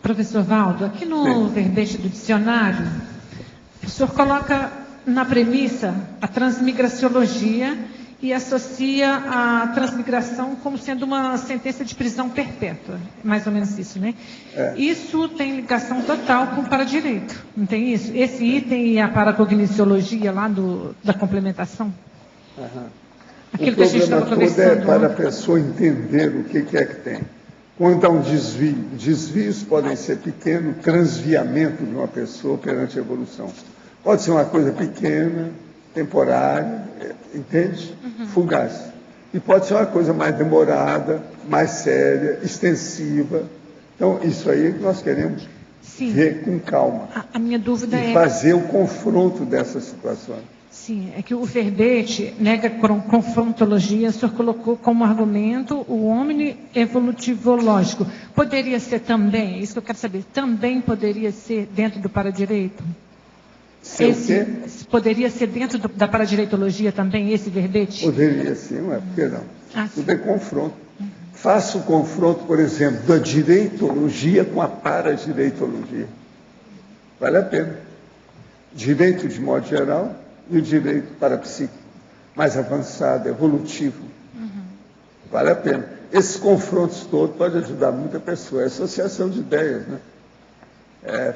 Professor Valdo, aqui no verbete do dicionário, o senhor coloca na premissa, a transmigraciologia e associa a transmigração como sendo uma sentença de prisão perpétua. Mais ou menos isso, né? Isso tem ligação total com o paradireito, não tem isso? Esse item e a paracogniciologia lá da complementação? Aquilo que a gente estava conversando. É para a pessoa entender o que é que tem. Quando há um desvio, desvios podem ser pequeno transviamento de uma pessoa perante a evolução. Pode ser uma coisa pequena, temporária, entende? Fugaz. E pode ser uma coisa mais demorada, mais séria, extensiva. Então, isso aí que nós queremos ver com calma. A minha dúvida e fazer o confronto dessas situações. Sim, é que o verbete nega confrontologia, o senhor colocou como argumento o homem evolutivológico. Poderia ser também, isso que eu quero saber, também poderia ser dentro do paradireito? Poderia ser dentro da paradireitologia também, esse verbete? Poderia sim, não é? Por que não? Tudo é confronto. Faça o confronto, por exemplo, da direitologia com a paradireitologia. Vale a pena. Direito de modo geral e o direito parapsíquico, mais avançado, evolutivo. Vale a pena. Esses confrontos todos podem ajudar muita pessoa. É associação de ideias, né?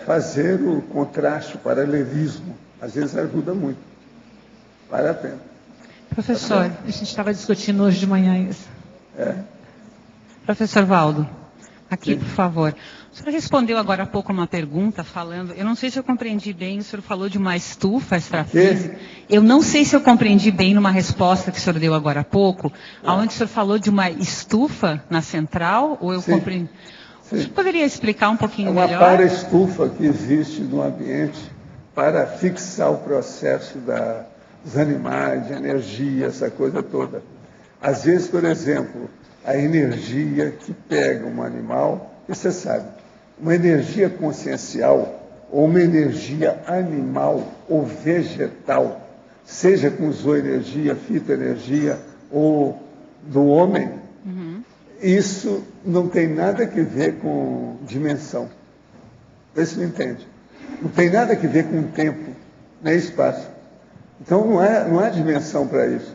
Fazer o contraste, o paralelismo, às vezes ajuda muito. Vale a pena. Professor, a gente estava discutindo hoje de manhã isso. Professor Valdo, aqui, por favor. O senhor respondeu agora há pouco uma pergunta falando, eu não sei se eu compreendi bem, o senhor falou de uma estufa extrafísica. Eu não sei se eu compreendi bem numa resposta que o senhor deu agora há pouco, aonde o senhor falou de uma estufa na central, ou eu compreendi? O senhor poderia explicar um pouquinho melhor? É uma para-estufa que existe no ambiente para fixar o processo dos animais, de energia, essa coisa toda. Às vezes, por exemplo, a energia que pega um animal, e você sabe, uma energia consciencial ou uma energia animal ou vegetal, seja com zooenergia, fitoenergia ou do homem, isso não tem nada a ver com dimensão. Vê se me entende. Não tem nada a ver com tempo, nem espaço. Então não há dimensão para isso.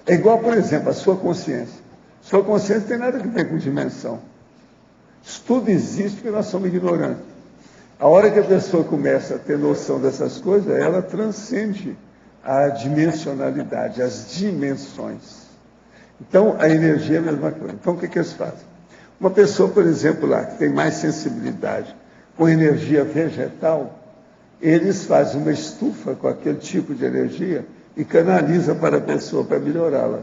É igual, por exemplo, a sua consciência. Sua consciência não tem nada a ver com dimensão. Isso tudo existe porque nós somos ignorantes. A hora que a pessoa começa a ter noção dessas coisas, ela transcende a dimensionalidade, as dimensões. Então, a energia é a mesma coisa. Então, o que eles fazem? Uma pessoa, por exemplo, lá, que tem mais sensibilidade com energia vegetal, eles fazem uma estufa com aquele tipo de energia e canalizam para a pessoa para melhorá-la.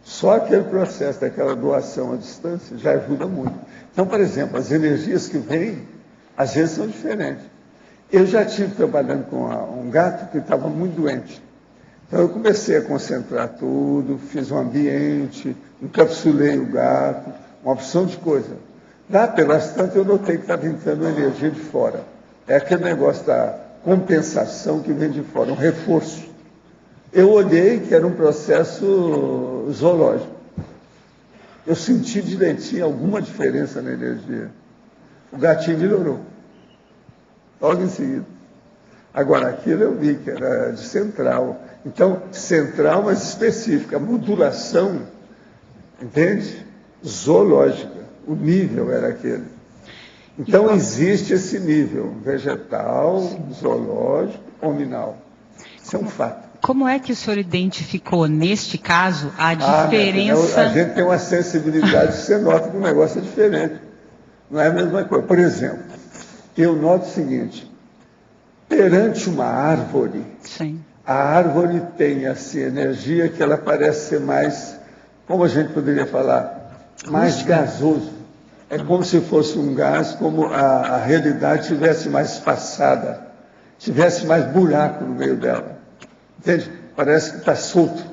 Só aquele processo daquela doação à distância já ajuda muito. Então, por exemplo, as energias que vêm, às vezes são diferentes. Eu já estive trabalhando com um gato que estava muito doente. Então, eu comecei a concentrar tudo, fiz um ambiente, encapsulei o gato, uma opção de coisa. Lá pelas tantas, eu notei que estava entrando energia de fora. É aquele negócio da compensação que vem de fora, um reforço. Eu olhei que era um processo zoológico. Eu senti direitinho alguma diferença na energia. O gatinho melhorou. Logo em seguida. Agora, aquilo eu vi que era de central. Então, central, mas específica. A modulação, entende? Zoológica. O nível era aquele. Então, existe esse nível. Vegetal, zoológico, hominal. Isso é um fato. Como é que o senhor identificou, neste caso, a diferença... A gente tem uma sensibilidade, você nota que o negócio é diferente. Não é a mesma coisa. Por exemplo, eu noto o seguinte, perante uma árvore, a árvore tem assim, energia que ela parece ser mais, como a gente poderia falar, mais gasoso. É como se fosse um gás, como a realidade tivesse mais espaçada, tivesse mais buraco no meio dela. Entende? Parece que está solto.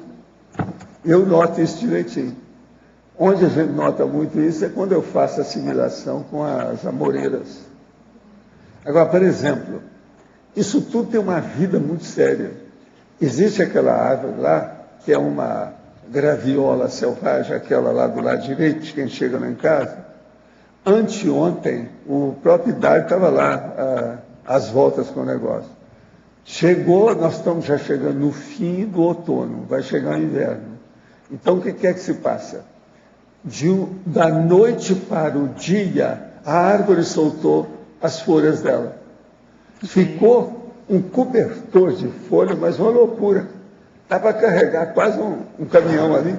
Eu noto isso direitinho. Onde a gente nota muito isso é quando eu faço assimilação com as amoreiras. Agora, por exemplo, isso tudo tem uma vida muito séria. Existe aquela árvore lá, que é uma graviola selvagem, aquela lá do lado direito, de quem chega lá em casa. Anteontem, o próprio Dário estava lá, às voltas com o negócio. Chegou, nós estamos já chegando no fim do outono, vai chegar o inverno. Então, o que é que se passa? Da noite para o dia, a árvore soltou as folhas dela. Ficou um cobertor de folha, mas uma loucura. Dá para carregar quase um caminhão ali.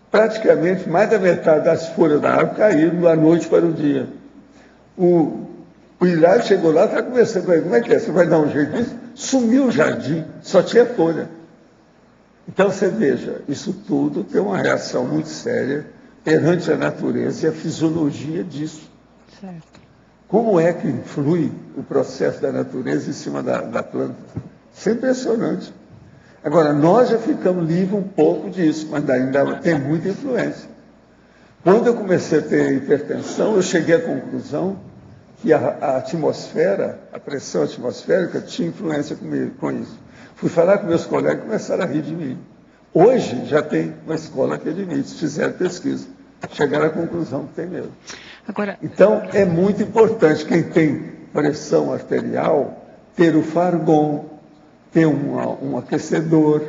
Praticamente mais da metade das folhas da árvore caíram da noite para o dia. O Hilário chegou lá e está conversando com ele. Como é que é? Você vai dar um jeito disso? Sumiu o jardim, só tinha folha. Então você veja, isso tudo tem uma reação muito séria perante a natureza e a fisiologia disso. Certo. Como é que influi o processo da natureza em cima da planta? Isso é impressionante. Agora, nós já ficamos livres um pouco disso, mas ainda tem muita influência. Quando eu comecei a ter hipertensão, eu cheguei à conclusão que a atmosfera, a pressão atmosférica, tinha influência com isso. Fui falar com meus colegas e começaram a rir de mim. Hoje já tem uma escola que admite, fizeram pesquisa, chegaram à conclusão que tem mesmo. Agora, então, é muito importante quem tem pressão arterial ter o Fargon, ter um aquecedor,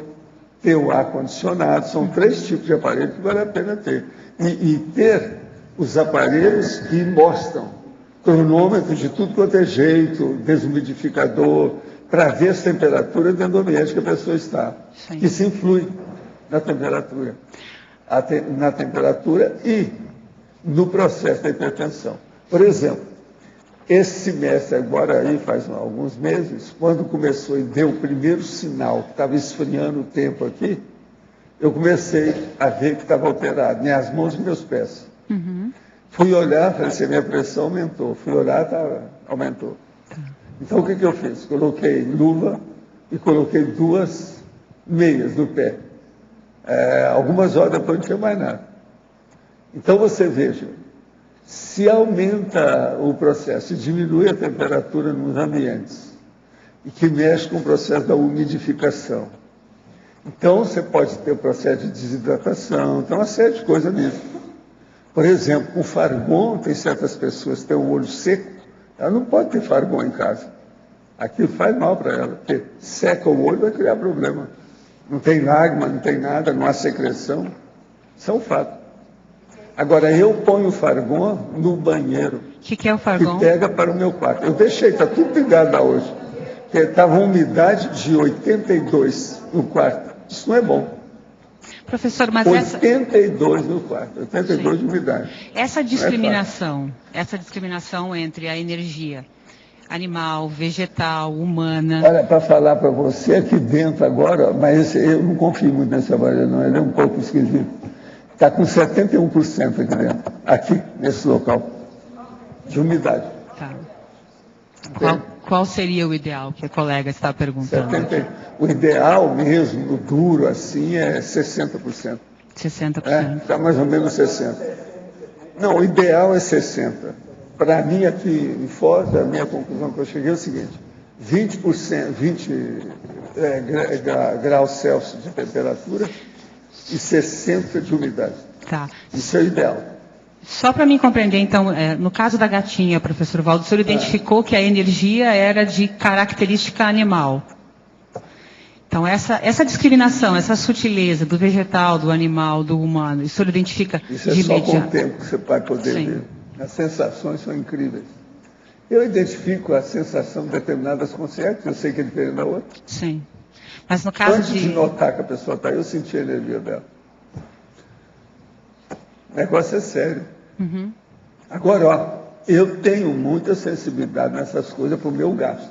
ter o ar-condicionado. São 3 tipos de aparelho que vale a pena ter. E ter os aparelhos que mostram cronômetro de tudo quanto é jeito, desumidificador, para ver as temperaturas dentro do ambiente que a pessoa está. Sim. Isso influi na temperatura. Na temperatura e no processo da hipertensão. Por exemplo, esse semestre agora aí, faz alguns meses, quando começou e deu o primeiro sinal que estava esfriando o tempo aqui, eu comecei a ver que estava alterado, minhas mãos e meus pés. Uhum. Fui olhar, falei assim, minha pressão aumentou. Fui olhar, aumentou. Então, o que eu fiz? Coloquei luva e coloquei 2 meias no pé. Algumas horas depois não tinha mais nada. Então, você veja, se aumenta o processo, se diminui a temperatura nos ambientes, e que mexe com o processo da umidificação. Então, você pode ter o processo de desidratação, então uma série de coisas nisso. Por exemplo, com Fargon, tem certas pessoas que têm o olho seco, ela não pode ter Fargon em casa. Aquilo faz mal para ela, porque seca o olho vai criar problema. Não tem lágrima, não tem nada, não há secreção. Isso é um fato. Agora, eu ponho o Fargon no banheiro. O que é o Fargon? Que pega para o meu quarto. Eu deixei, está tudo ligado hoje. Porque estava uma umidade de 82 no quarto. Isso não é bom. Professor, mas 82 no quarto, 82 de umidade. Essa discriminação entre a energia animal, vegetal, humana... Olha, para falar para você aqui dentro agora, mas eu não confio muito nesse trabalho, não, ele é um pouco esquisito. Está com 71% aqui dentro, aqui, nesse local, de umidade. Tá. Qual seria o ideal que a colega está perguntando? O ideal mesmo, no duro, assim, é 60%. 60%. Está mais ou menos 60%. Não, o ideal é 60%. Para mim, aqui em Foz, a minha conclusão que eu cheguei é o seguinte: 20 graus Celsius de temperatura e 60% de umidade. Tá. Isso é o ideal. Só para mim compreender, então, no caso da gatinha, professor Valdo, o senhor identificou que a energia era de característica animal. Então, essa discriminação, essa sutileza do vegetal, do animal, do humano, o senhor identifica isso de imediato. Isso é só com o tempo que você vai poder ver. As sensações são incríveis. Eu identifico a sensação de determinadas consciências, eu sei que é diferente da outra. Sim. Mas no caso antes de notar que a pessoa está aí, eu senti a energia dela. O negócio é sério. Uhum. Agora, eu tenho muita sensibilidade nessas coisas para o meu gasto.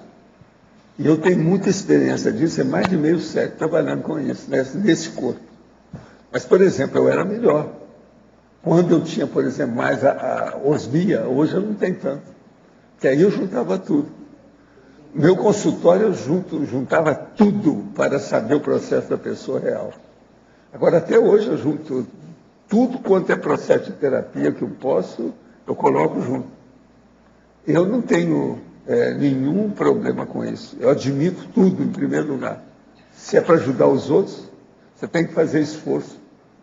E eu tenho muita experiência disso, é mais de meio século trabalhando com isso, nesse corpo. Mas, por exemplo, eu era melhor. Quando eu tinha, por exemplo, mais a osmia, hoje eu não tenho tanto. Porque aí eu juntava tudo. Meu consultório eu juntava tudo para saber o processo da pessoa real. Agora, até hoje eu junto tudo quanto é processo de terapia que eu posso, eu coloco junto. Eu não tenho nenhum problema com isso. Eu admito tudo em primeiro lugar. Se é para ajudar os outros, você tem que fazer esforço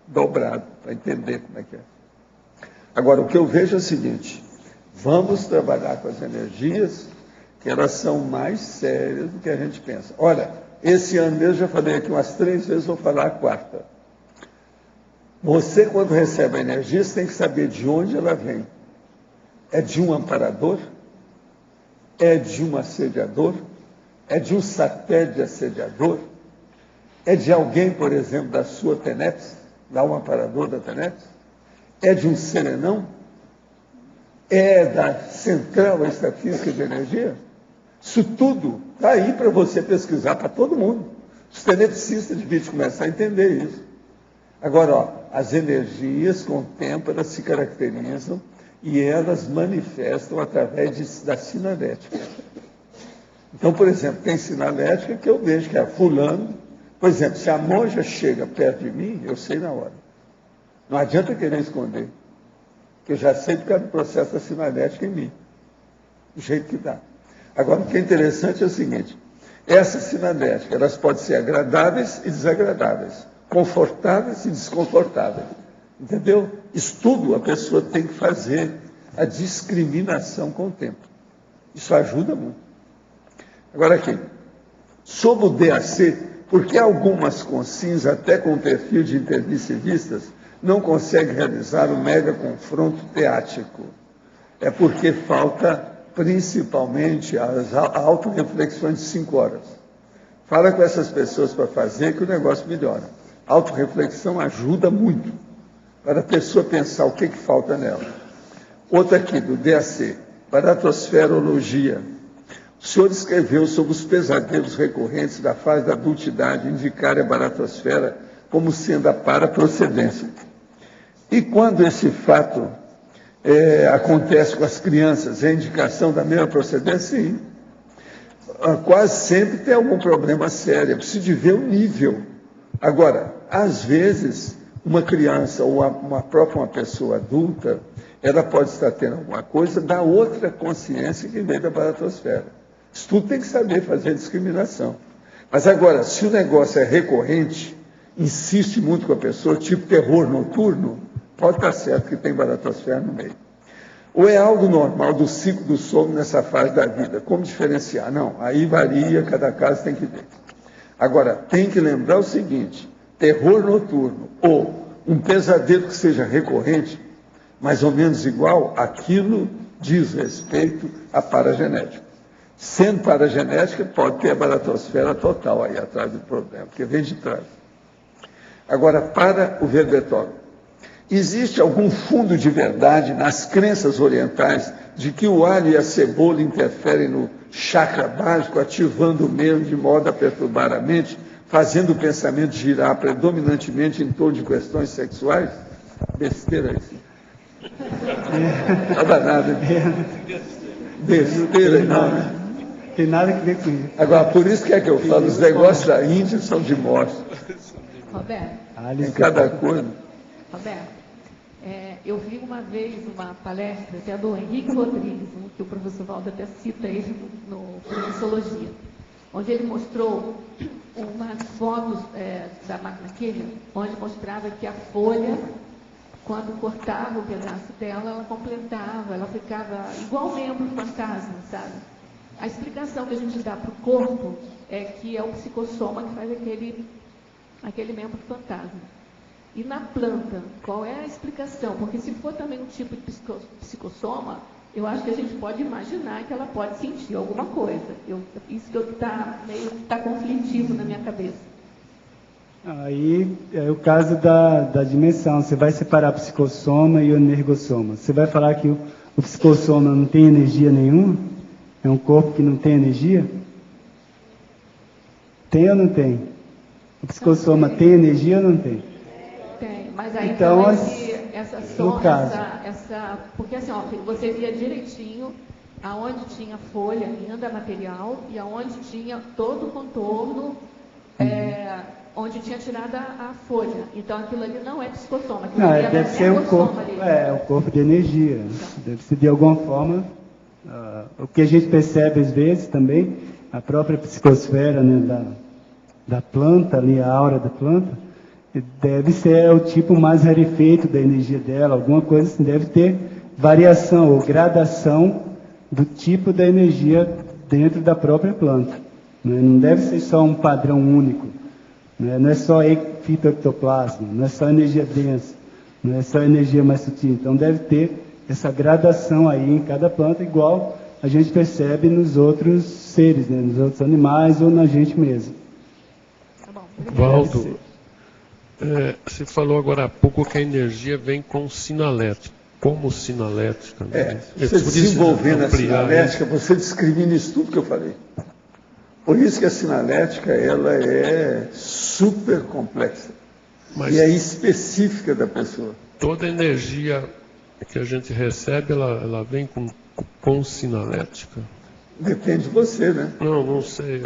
dobrado para entender como é que é. Agora, o que eu vejo é o seguinte: vamos trabalhar com as energias que elas são mais sérias do que a gente pensa. Olha, esse ano mesmo, já falei aqui umas 3 vezes, vou falar a 4ª. Você, quando recebe a energia, você tem que saber de onde ela vem. É de um amparador? É de um assediador? É de um satélite assediador? É de alguém, por exemplo, da sua TENEPS, lá um amparador da TENEPS? É de um serenão? É da Central Extrafísica de Energia? Isso tudo está aí para você pesquisar para todo mundo. Os tenepsistas deviam começar a entender isso. Agora, ó, as energias, com o tempo, elas se caracterizam e elas manifestam através da sinalética. Então, por exemplo, tem sinalética que eu vejo que é fulano. Por exemplo, se a monja chega perto de mim, eu sei na hora. Não adianta querer esconder, porque eu já sei por causa do processo da sinalética em mim, do jeito que dá. Agora, o que é interessante é o seguinte, essas sinaléticas, elas podem ser agradáveis e desagradáveis, confortáveis e desconfortáveis. Entendeu? Estudo a pessoa tem que fazer a discriminação com o tempo. Isso ajuda muito. Agora aqui, sobre o DAC, por que algumas consciências, até com perfil de intermissivistas, não conseguem realizar o mega confronto teático? É porque falta principalmente as autorreflexões de 5 horas. Fala com essas pessoas para fazer que o negócio melhora. Autorreflexão ajuda muito para a pessoa pensar o que falta nela. Outra aqui, do DAC, Baratosferologia. O senhor escreveu sobre os pesadelos recorrentes da fase da adultidade, indicar a baratosfera como sendo a paraprocedência. E quando esse fato acontece com as crianças, é a indicação da mesma procedência? Sim. Quase sempre tem algum problema sério, precisa de ver o nível. Agora, às vezes, uma criança ou uma pessoa adulta, ela pode estar tendo alguma coisa da outra consciência que vem da baratosfera. Isso tudo tem que saber fazer discriminação. Mas agora, se o negócio é recorrente, insiste muito com a pessoa, tipo terror noturno, pode estar certo que tem baratosfera no meio. Ou é algo normal do ciclo do sono nessa fase da vida? Como diferenciar? Não, aí varia, cada caso tem que ver. Agora, tem que lembrar o seguinte, terror noturno ou um pesadelo que seja recorrente, mais ou menos igual, aquilo diz respeito à paragenética. Sendo paragenética, pode ter a baratosfera total aí atrás do problema, porque vem de trás. Agora, para o verbetólogo. Existe algum fundo de verdade nas crenças orientais de que o alho e a cebola interferem no chakra básico, ativando o mesmo de modo a perturbar a mente, fazendo o pensamento girar predominantemente em torno de questões sexuais? Besteira isso. Nada nada. Besteira enorme. Tem nada a ver com isso. Agora, por isso que é que eu falo, os negócios da Índia são de morte. Roberto. Em cada coisa. Roberto, eu vi uma vez uma palestra que é do Henrique Rodrigues, que o professor Valdo até cita ele no Professologia, onde ele mostrou umas fotos da máquina Kirlian, onde mostrava que a folha, quando cortava o pedaço dela, ela completava, ela ficava igual membro fantasma, sabe? A explicação que a gente dá para o corpo é que é o psicossoma que faz aquele membro fantasma. E na planta, qual é a explicação? Porque se for também um tipo de psicossoma, eu acho que a gente pode imaginar que ela pode sentir alguma coisa. Isso que está conflitivo na minha cabeça. Aí é o caso da dimensão. Você vai separar psicossoma e o energossoma. Você vai falar que o psicossoma não tem energia nenhuma? É um corpo que não tem energia? Tem ou não tem? O psicossoma tem energia ou não tem? Tem, mas aí então porque assim, ó, você via direitinho aonde tinha folha ainda material e aonde tinha todo o contorno, onde tinha tirado a folha. Então aquilo ali não é psicossoma. Não, deve ser o corpo, o corpo de energia. Então. Deve ser de alguma forma. O que a gente percebe às vezes também, a própria psicosfera, né, da planta, ali a aura da planta, deve ser o tipo mais rarefeito da energia dela, alguma coisa assim, deve ter variação ou gradação do tipo da energia dentro da própria planta. Né? Não deve ser só um padrão único. Né? Não é só fitoectoplasma, não é só energia densa, não é só energia mais sutil. Então deve ter essa gradação aí em cada planta, igual a gente percebe nos outros seres, né? Nos outros animais ou na gente mesmo. Valdo, você falou agora há pouco que a energia vem com sinalética. Como sinalética? Você desenvolvendo a sinalética, você discrimina isso tudo que eu falei. Por isso que a sinalética ela é super complexa. E é específica da pessoa. Toda energia que a gente recebe, ela vem com sinalética. Depende de você, né? Não sei.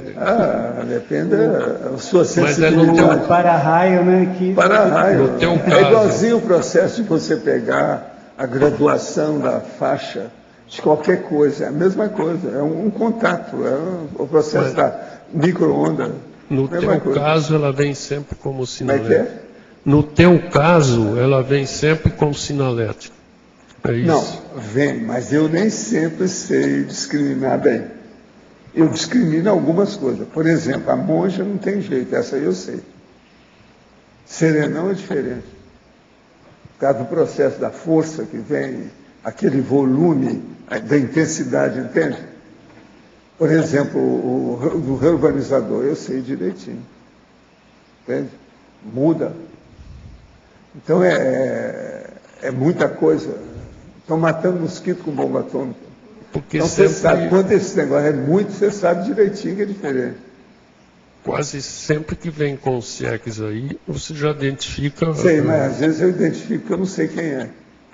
Depende da sua sensibilidade. Mas é no para-raio, né? Para-raio. No teu caso. É igualzinho o processo de você pegar a graduação da faixa de qualquer coisa. É a mesma coisa. É um contato. É o processo da micro-onda. No teu caso, ela vem sempre como sinalética. Como é que é? No teu caso, ela vem sempre como sinalética. É isso? Não, vem, mas eu nem sempre sei discriminar bem. Eu discrimino algumas coisas. Por exemplo, a monja não tem jeito, essa aí eu sei. Serenão é diferente. Por causa do processo da força que vem, aquele volume da intensidade, entende? Por exemplo, do reurbanizador, eu sei direitinho. Entende? Muda. Então é muita coisa. Estão matando mosquito com bomba atômica. Porque então você sabe, quando esse negócio é muito, você sabe direitinho que é diferente. Quase sempre que vem com o CIEX aí, você já identifica... Sei, mas às vezes eu identifico que eu não sei quem é.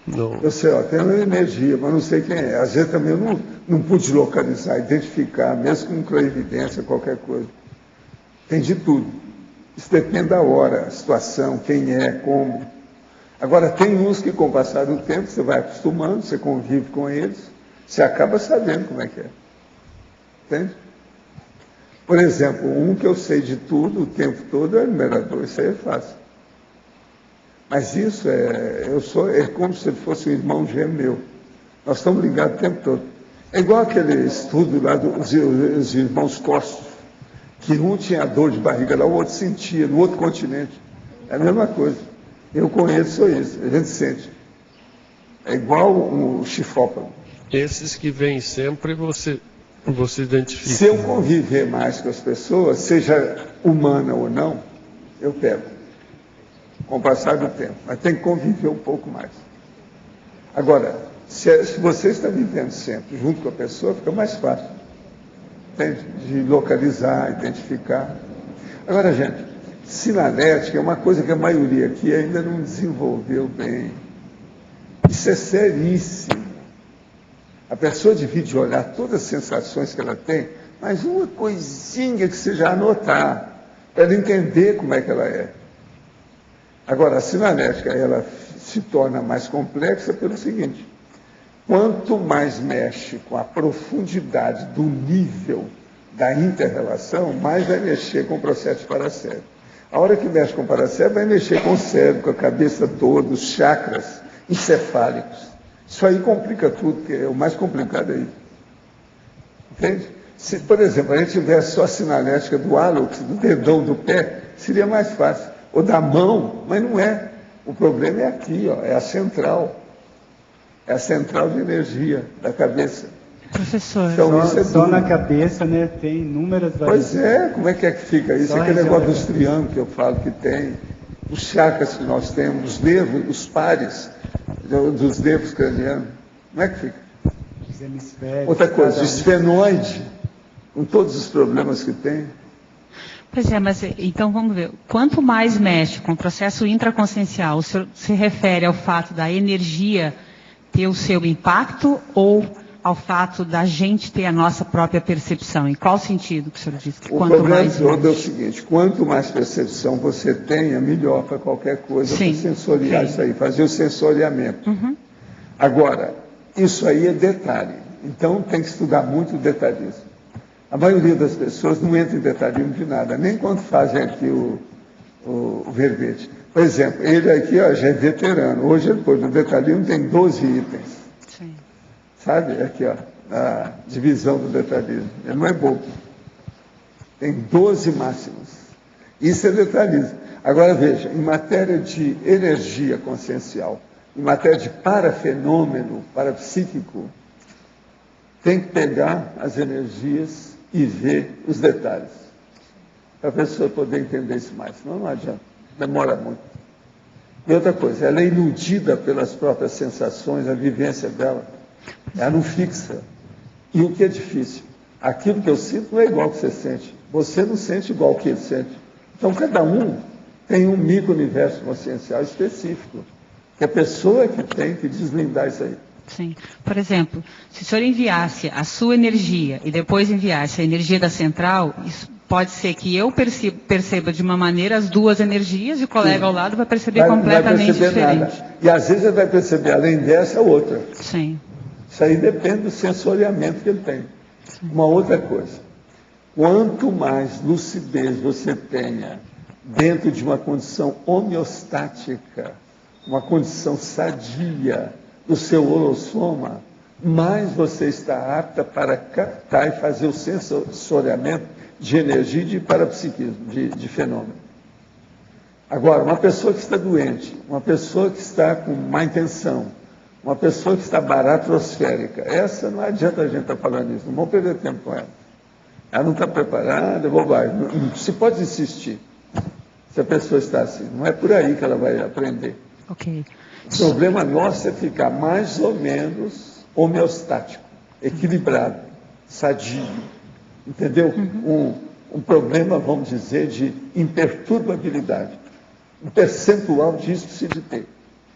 Não. Eu sei, tem uma energia, mas não sei quem é. Às vezes também eu não pude localizar, identificar, mesmo com clarividência, qualquer coisa. Tem de tudo. Isso depende da hora, a situação, quem é, como. Agora, tem uns que, com o passar do tempo, você vai acostumando, você convive com eles, você acaba sabendo como é que é. Entende? Por exemplo, um que eu sei de tudo, o tempo todo, é o numerador, isso aí é fácil. Mas isso é como se ele fosse um irmão gêmeo meu. Nós estamos ligados o tempo todo. É igual aquele estudo lá dos irmãos Costos, que um tinha dor de barriga lá, o outro sentia, no outro continente. É a mesma coisa. Eu conheço isso, a gente sente. É igual o chifópano. Esses que vêm sempre, você identifica. Se eu conviver mais com as pessoas, seja humana ou não, eu pego. Com o passar do tempo. Mas tem que conviver um pouco mais. Agora, se você está vivendo sempre junto com a pessoa, fica mais fácil. Entende? De localizar, identificar. Agora, gente, sinalética é uma coisa que a maioria aqui ainda não desenvolveu bem. Isso é seríssimo. A pessoa divide olhar todas as sensações que ela tem, mas uma coisinha que você já anotar, para ela entender como é que ela é. Agora, a sinalética, ela se torna mais complexa pelo seguinte: quanto mais mexe com a profundidade do nível da inter-relação, mais vai mexer com o processo de paracérebro. A hora que mexe com o paracérebro, vai mexer com o cérebro, com a cabeça toda, os chakras encefálicos. Isso aí complica tudo, porque é o mais complicado aí. Entende? Se, por exemplo, a gente tivesse só a sinalética do hálux, do dedão do pé, seria mais fácil. Ou da mão, mas não é. O problema é aqui, é a central. É a central de energia da cabeça. Professor, então, só na cabeça, né, tem inúmeras variações. Pois é, como é que fica isso? Aquele negócio dos triângulos que eu falo que tem, os chakras que nós temos, os nervos, os pares dos nervos cranianos. Como é que fica? Os hemisférios. Outra coisa, o esfenoide, com todos os problemas que tem. Pois é, mas então vamos ver. Quanto mais mexe com o processo intraconsciencial, o senhor se refere ao fato da energia ter o seu impacto ou ao fato da gente ter a nossa própria percepção? Em qual sentido que o senhor disse? O problema todo é o seguinte: quanto mais percepção você tenha, melhor para qualquer coisa, para sensoriar isso aí, fazer o sensoriamento. Uhum. Agora, isso aí é detalhe. Então tem que estudar muito o detalhismo. A maioria das pessoas não entra em detalhismo de nada, nem quando fazem aqui o verbete. Por exemplo, ele aqui já é veterano. Hoje ele pôs no detalhismo, tem 12 itens. Sim. Sabe? Aqui, na divisão do detalhismo. Ele não é bobo. Tem 12 máximas. Isso é detalhismo. Agora veja, em matéria de energia consciencial, em matéria de parafenômeno parapsíquico, tem que pegar as energias e ver os detalhes, para a pessoa poder entender isso mais. Senão não adianta, demora muito. E outra coisa, ela é iludida pelas próprias sensações, a vivência dela. Ela não fixa. E o que é difícil? Aquilo que eu sinto não é igual ao que você sente. Você não sente igual ao que ele sente. Então, cada um tem um micro-universo consciencial específico, que a pessoa que tem que deslindar isso aí. Sim. Por exemplo, se o senhor enviasse a sua energia e depois enviasse a energia da central, isso pode ser que eu perceba de uma maneira as duas energias e o colega ao lado vai perceber completamente diferente. Nada. E às vezes ele vai perceber, além dessa, outra. Sim. Isso aí depende do sensoriamento que ele tem. Sim. Uma outra coisa. Quanto mais lucidez você tenha dentro de uma condição homeostática, uma condição sadia do seu holossoma, mais você está apta para captar e fazer o sensoriamento de energia e de parapsiquismo, de fenômeno. Agora, uma pessoa que está doente, uma pessoa que está com má intenção, uma pessoa que está baratrosférica, essa não adianta a gente estar falando isso, não vamos perder tempo com ela. Ela não está preparada, é bobagem. Não se pode insistir se a pessoa está assim. Não é por aí que ela vai aprender. Okay. O problema nosso é ficar mais ou menos homeostático, equilibrado, sadio. Entendeu? Um problema, vamos dizer, de imperturbabilidade. Um percentual disso se de ter.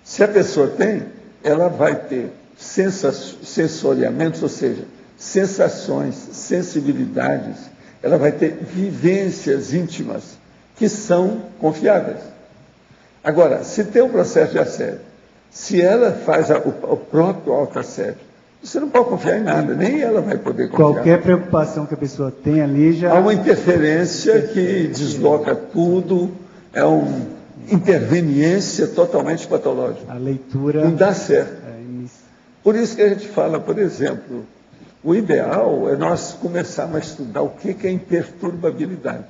Se a pessoa tem, ela vai ter sensoriamentos, ou seja, sensações, sensibilidades, ela vai ter vivências íntimas que são confiáveis. Agora, se tem um processo de assédio, se ela faz o próprio autoassédio, você não pode confiar em nada, nem ela vai poder confiar. Qualquer preocupação que a pessoa tem ali já... Há uma interferência que desloca tudo, é uma interveniência totalmente patológica. A leitura... Não dá certo. Por isso que a gente fala, por exemplo, o ideal é nós começarmos a estudar o que é imperturbabilidade.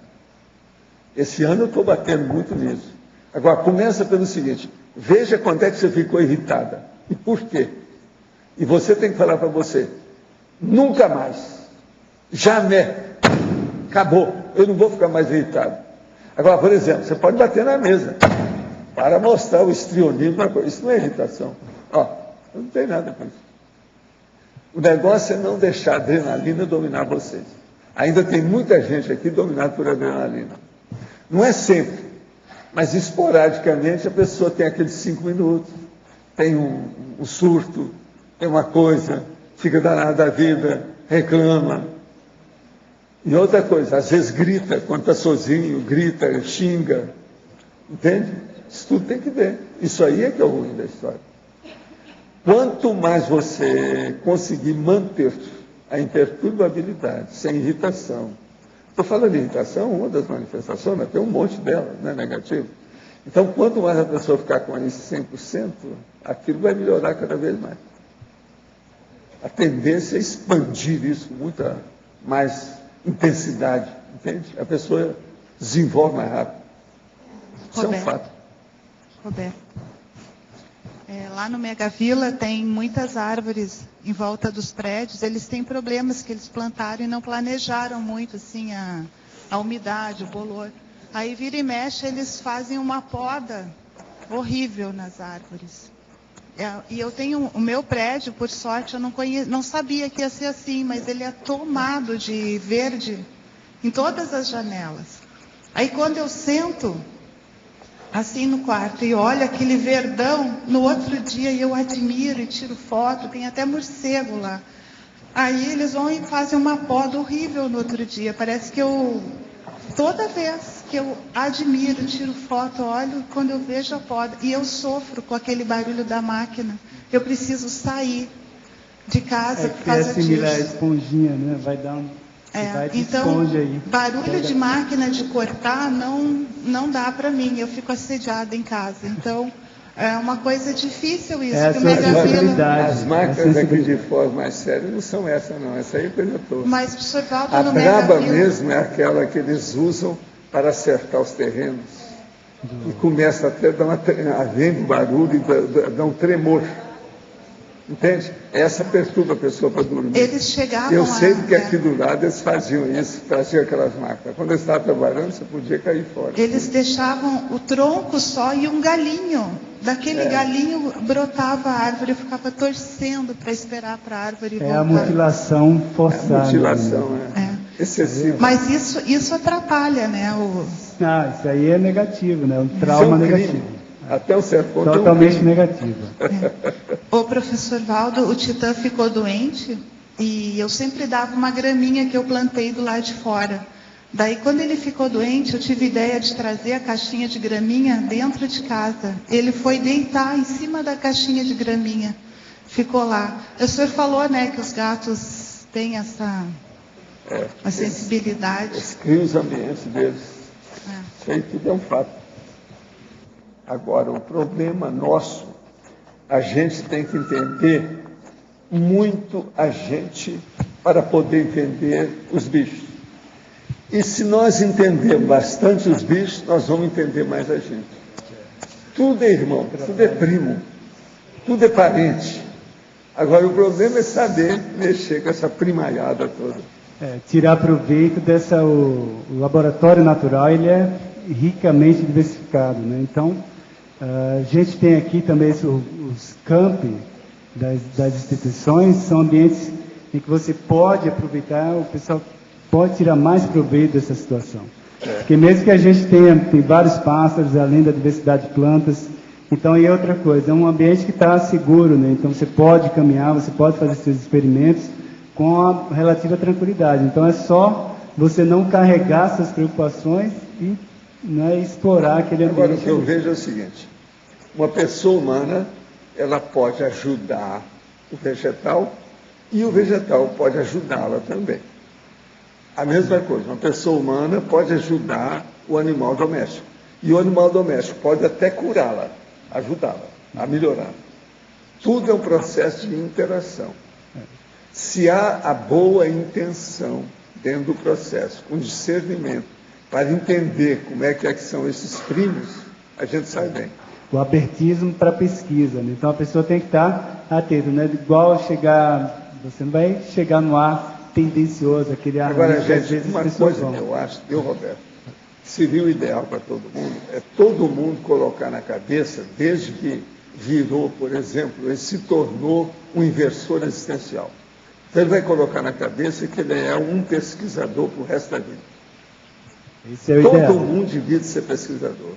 Esse ano eu estou batendo muito nisso. Agora, começa pelo seguinte, veja quando é que você ficou irritada. E por quê? E você tem que falar para você, nunca mais, jamais, acabou, eu não vou ficar mais irritado. Agora, por exemplo, você pode bater na mesa, para mostrar o histrionismo, isso não é irritação. Ó, não tem nada com isso. O negócio é não deixar a adrenalina dominar vocês. Ainda tem muita gente aqui dominada por adrenalina. Não é sempre, mas esporadicamente a pessoa tem aqueles 5 minutos, tem um surto, tem uma coisa, fica danada da vida, reclama. E outra coisa, às vezes grita, quando está sozinho, grita, xinga. Entende? Isso tudo tem que ver. Isso aí é que é o ruim da história. Quanto mais você conseguir manter a imperturbabilidade, sem irritação. Estou falando de irritação, uma das manifestações, mas tem um monte delas, né, negativo. Então, quanto mais a pessoa ficar com isso 100%, aquilo vai melhorar cada vez mais. A tendência é expandir isso com muita mais intensidade, entende? A pessoa desenvolve mais rápido. Isso é um fato. Roberto, lá no Mega Vila tem muitas árvores em volta dos prédios, eles têm problemas que eles plantaram e não planejaram muito assim a umidade, o bolor. Aí vira e mexe, eles fazem uma poda horrível nas árvores. E eu tenho o meu prédio, por sorte, eu não sabia que ia ser assim, mas ele é tomado de verde em todas as janelas. Aí quando eu sento assim no quarto e olho aquele verdão, no outro dia eu admiro e tiro foto, tem até morcego lá. Aí eles vão e fazem uma poda horrível no outro dia. Parece que toda vez que eu admiro, tiro foto, olho, quando eu vejo a poda, e eu sofro com aquele barulho da máquina, eu preciso sair de casa por causa disso. Assimilar a esponjinha, né? Vai dar então, aí. Barulho de máquina de cortar não dá para mim, eu fico assediada em casa. Então, É uma coisa difícil isso. É a que o megavila... As marcas aqui de fora mais sérias não são essas, não. Essa aí é coisa toda. Mas, professor Valdo, a no braba megavila... mesmo é aquela que eles usam para acertar os terrenos. E começa até a dar vem do barulho e dá um tremor. Entende? Essa perturba a pessoa para dormir. Eles chegavam Eu sei porque aqui do lado eles faziam isso, faziam aquelas marcas. Quando eu estava trabalhando, você podia cair fora. Eles deixavam o tronco só e um galinho. Daquele galinho brotava a árvore, eu ficava torcendo para esperar para a árvore voltar. É a mutilação forçada. É a mutilação, excessiva. Mas isso atrapalha, né? Não, isso aí é negativo, né? Um trauma negativo. Até um certo ponto. Totalmente negativo. O professor Valdo, o Titã ficou doente e eu sempre dava uma graminha que eu plantei do lado de fora. Daí, quando ele ficou doente, eu tive ideia de trazer a caixinha de graminha dentro de casa. Ele foi deitar em cima da caixinha de graminha. Ficou lá. O senhor falou, né, que os gatos têm essa sensibilidade. Eles criam os ambientes deles. Isso aí tudo é um fato. Agora, o problema nosso, a gente tem que entender muito a gente para poder entender os bichos. E se nós entendermos bastante os bichos, nós vamos entender mais a gente. Tudo é irmão, tudo é primo, tudo é parente. Agora, o problema é saber mexer com essa primaiada toda. Tirar proveito dessa... O laboratório natural, ele é ricamente diversificado, né? Então, a gente tem aqui também os campi das instituições, são ambientes em que você pode aproveitar, o pessoal pode tirar mais proveito dessa situação. Porque mesmo que a gente tem vários pássaros, além da diversidade de plantas, então é outra coisa, é um ambiente que está seguro, né? Então você pode caminhar, você pode fazer seus experimentos com a relativa tranquilidade. Então é só você não carregar suas preocupações e explorar aquele ambiente. Agora, o que eu vejo é o seguinte, uma pessoa humana, ela pode ajudar o vegetal e o vegetal pode ajudá-la também. A mesma coisa, uma pessoa humana pode ajudar o animal doméstico. E o animal doméstico pode até curá-la, ajudá-la a melhorar. Tudo é um processo de interação. Se há a boa intenção dentro do processo, com discernimento, para entender como é que são esses primos, a gente sai bem. O abertismo para pesquisa, né? Então a pessoa tem que estar atenta, né? Igual você não vai chegar no ar tendencioso, aquele ar... Agora, gente, uma coisa que eu acho, Roberto, seria o ideal para todo mundo, é todo mundo colocar na cabeça, desde que virou, por exemplo, ele se tornou um inversor existencial. Então ele vai colocar na cabeça que ele é um pesquisador para o resto da vida. Esse é o todo ideal. mundo devia ser pesquisador.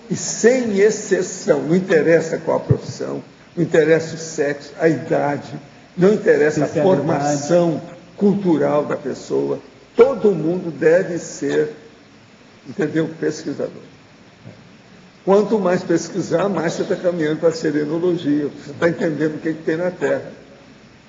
E sem exceção, não interessa qual a profissão, não interessa o sexo, a idade, não interessa a formação cultural da pessoa, todo mundo deve ser, entendeu, pesquisador. Quanto mais pesquisar, mais você está caminhando para a serenologia, você está entendendo o que tem na Terra.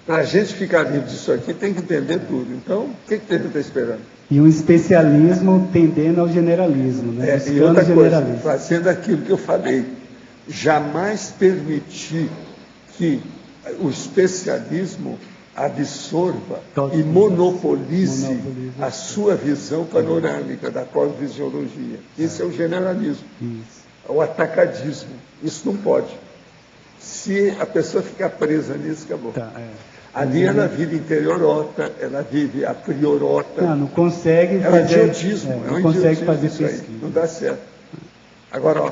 Para a gente ficar livre disso aqui, tem que entender tudo. Então, o que tem que estar esperando? E um especialismo tendendo ao generalismo, né? E outra coisa, fazendo aquilo que eu falei, jamais permitir que o especialismo absorva e monopolize a sua visão panorâmica da cosmofisiologia. Isso é o generalismo, o atacadismo. Isso não pode. Se a pessoa ficar presa nisso, acabou. Ali ela vive interiorota, ela vive a priorota. Não consegue fazer... É um idiotismo, não consegue fazer isso aí. Não dá certo. Agora,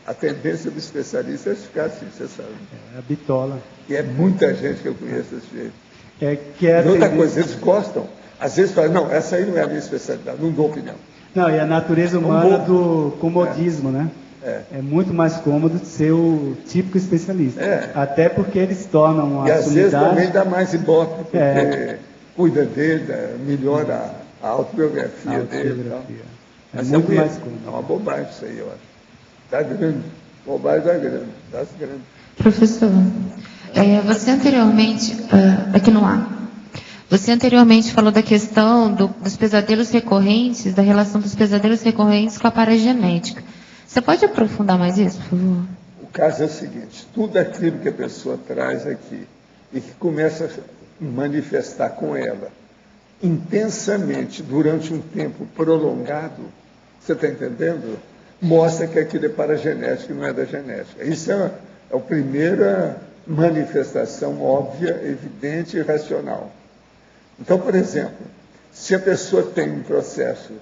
a tendência do especialista é ficar assim, você sabe. É a bitola. E é muita gente que eu conheço desse jeito. E outra coisa, eles gostam. Às vezes falam, não, essa aí não é a minha especialidade, não dou opinião. Não, e a natureza humana do comodismo, né? É muito mais cômodo ser o típico especialista. Até porque eles tornam a sumidade... E às vezes também dá mais ibope, porque cuida dele, melhora a autobiografia dele. É muito mais cômodo. É uma bobagem isso aí, eu acho. Está grande. Bobagem da grande. Está grande. Professor, você anteriormente, aqui no ar, você anteriormente falou da questão dos pesadelos recorrentes, da relação dos pesadelos recorrentes com a paragenética. Você pode aprofundar mais isso, por favor? O caso é o seguinte, tudo aquilo que a pessoa traz aqui e que começa a manifestar com ela intensamente durante um tempo prolongado, você está entendendo? Mostra que aquilo é paragenético e não é da genética. Isso é a primeira manifestação óbvia, evidente e racional. Então, por exemplo, se a pessoa tem um processo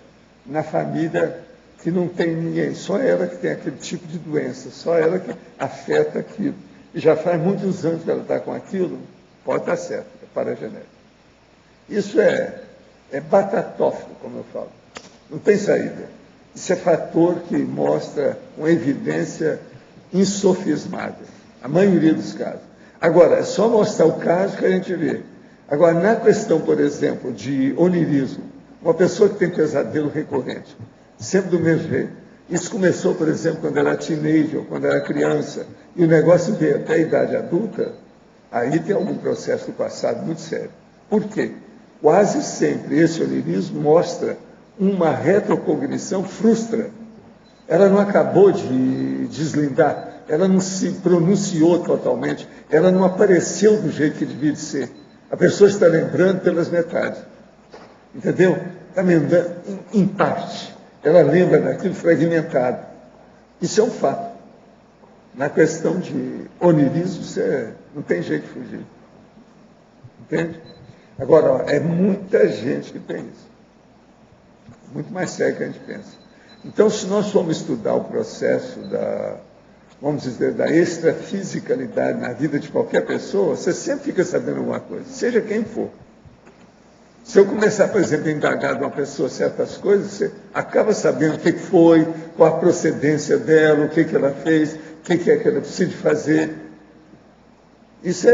na família que não tem ninguém, só ela que tem aquele tipo de doença, só ela que afeta aquilo, e já faz muitos anos que ela está com aquilo, pode estar certo, é paragenético. Isso é batatófilo, como eu falo. Não tem saída. Isso é fator que mostra uma evidência insofismada. A maioria dos casos. Agora, é só mostrar o caso que a gente vê. Agora, na questão, por exemplo, de onirismo, uma pessoa que tem pesadelo recorrente, sempre do mesmo jeito. Isso começou, por exemplo, quando era teenager, quando era criança, e o negócio veio até a idade adulta, aí tem algum processo do passado muito sério. Por quê? Quase sempre esse onirismo mostra uma retrocognição frustra. Ela não acabou de deslindar, ela não se pronunciou totalmente, ela não apareceu do jeito que devia de ser. A pessoa está lembrando pelas metades. Entendeu? Está lembrando em parte. Ela lembra daquilo fragmentado. Isso é um fato. Na questão de onirismo, não tem jeito de fugir. Entende? Agora, ó, é muita gente que tem isso. Muito mais sério que a gente pensa. Então, se nós formos estudar o processo vamos dizer, da extrafisicalidade na vida de qualquer pessoa, você sempre fica sabendo alguma coisa, seja quem for. Se eu começar, por exemplo, a indagar de uma pessoa certas coisas, você acaba sabendo o que foi, qual a procedência dela, o que ela fez, o que é que ela precisa fazer. Isso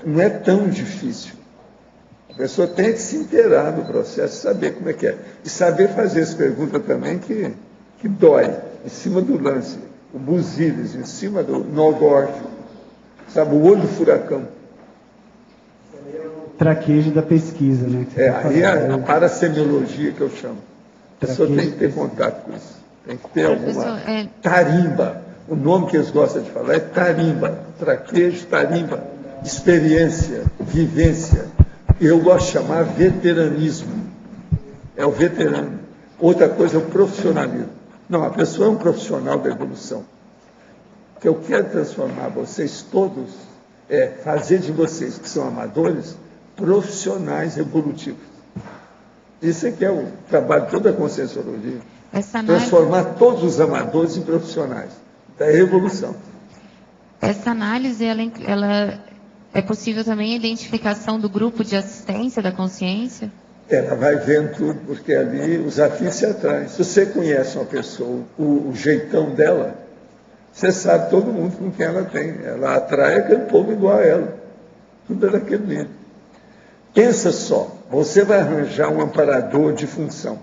não é tão difícil. A pessoa tem que se inteirar do processo, saber como é que é. E saber fazer essa pergunta também que dói, em cima do lance. O Buzilis, em cima do nó górdio. Sabe, o olho do furacão. Traquejo da pesquisa, né? Aí é a parasemiologia que eu chamo. A pessoa tem que ter contato com isso. Tem que ter alguma tarimba. O nome que eles gostam de falar é tarimba. Traquejo, tarimba. Experiência, vivência. Eu gosto de chamar veteranismo. É o veterano. Outra coisa é o profissionalismo. Não, a pessoa é um profissional da evolução. O que eu quero transformar vocês todos é fazer de vocês, que são amadores, profissionais evolutivos. Isso é que é o trabalho de toda a conscienciologia. Transformar todos os amadores em profissionais da evolução. Essa análise, ela é possível também a identificação do grupo de assistência da consciência? Ela vai vendo tudo, porque ali os afins se atraem. Se você conhece uma pessoa, o jeitão dela, você sabe todo mundo com quem ela tem. Ela atrai aquele povo igual a ela. Tudo é daquele nível. Pensa só, você vai arranjar um amparador de função.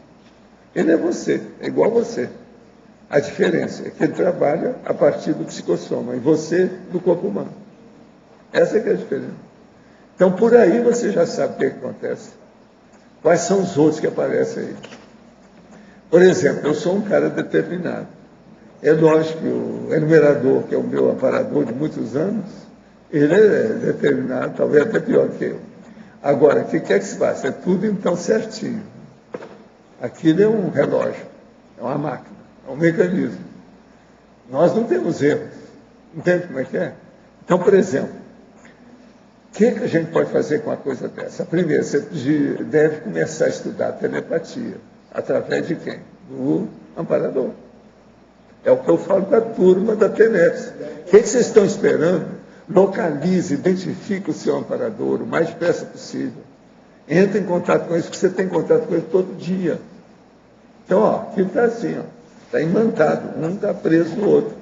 Ele é você, é igual a você. A diferença é que ele trabalha a partir do psicossoma, e você do corpo humano. Essa é que é a diferença. Então, por aí você já sabe o que acontece. Quais são os outros que aparecem aí? Por exemplo, eu sou um cara determinado. É lógico que o enumerador, que é o meu amparador de muitos anos, ele é determinado, talvez até pior que eu. Agora, o que quer que se faça? É tudo então certinho. Aquilo é um relógio, é uma máquina, é um mecanismo. Nós não temos erros. Entende como é que é? Então, por exemplo, o que a gente pode fazer com uma coisa dessa? Primeiro, você deve começar a estudar a telepatia. Através de quem? Do amparador. É o que eu falo para a turma da TENEPS. O que vocês estão esperando? Localize, identifique o seu amparador o mais depressa possível. Entre em contato com ele, porque você tem contato com ele todo dia. Então, aquilo está assim, está imantado. Um está preso no outro.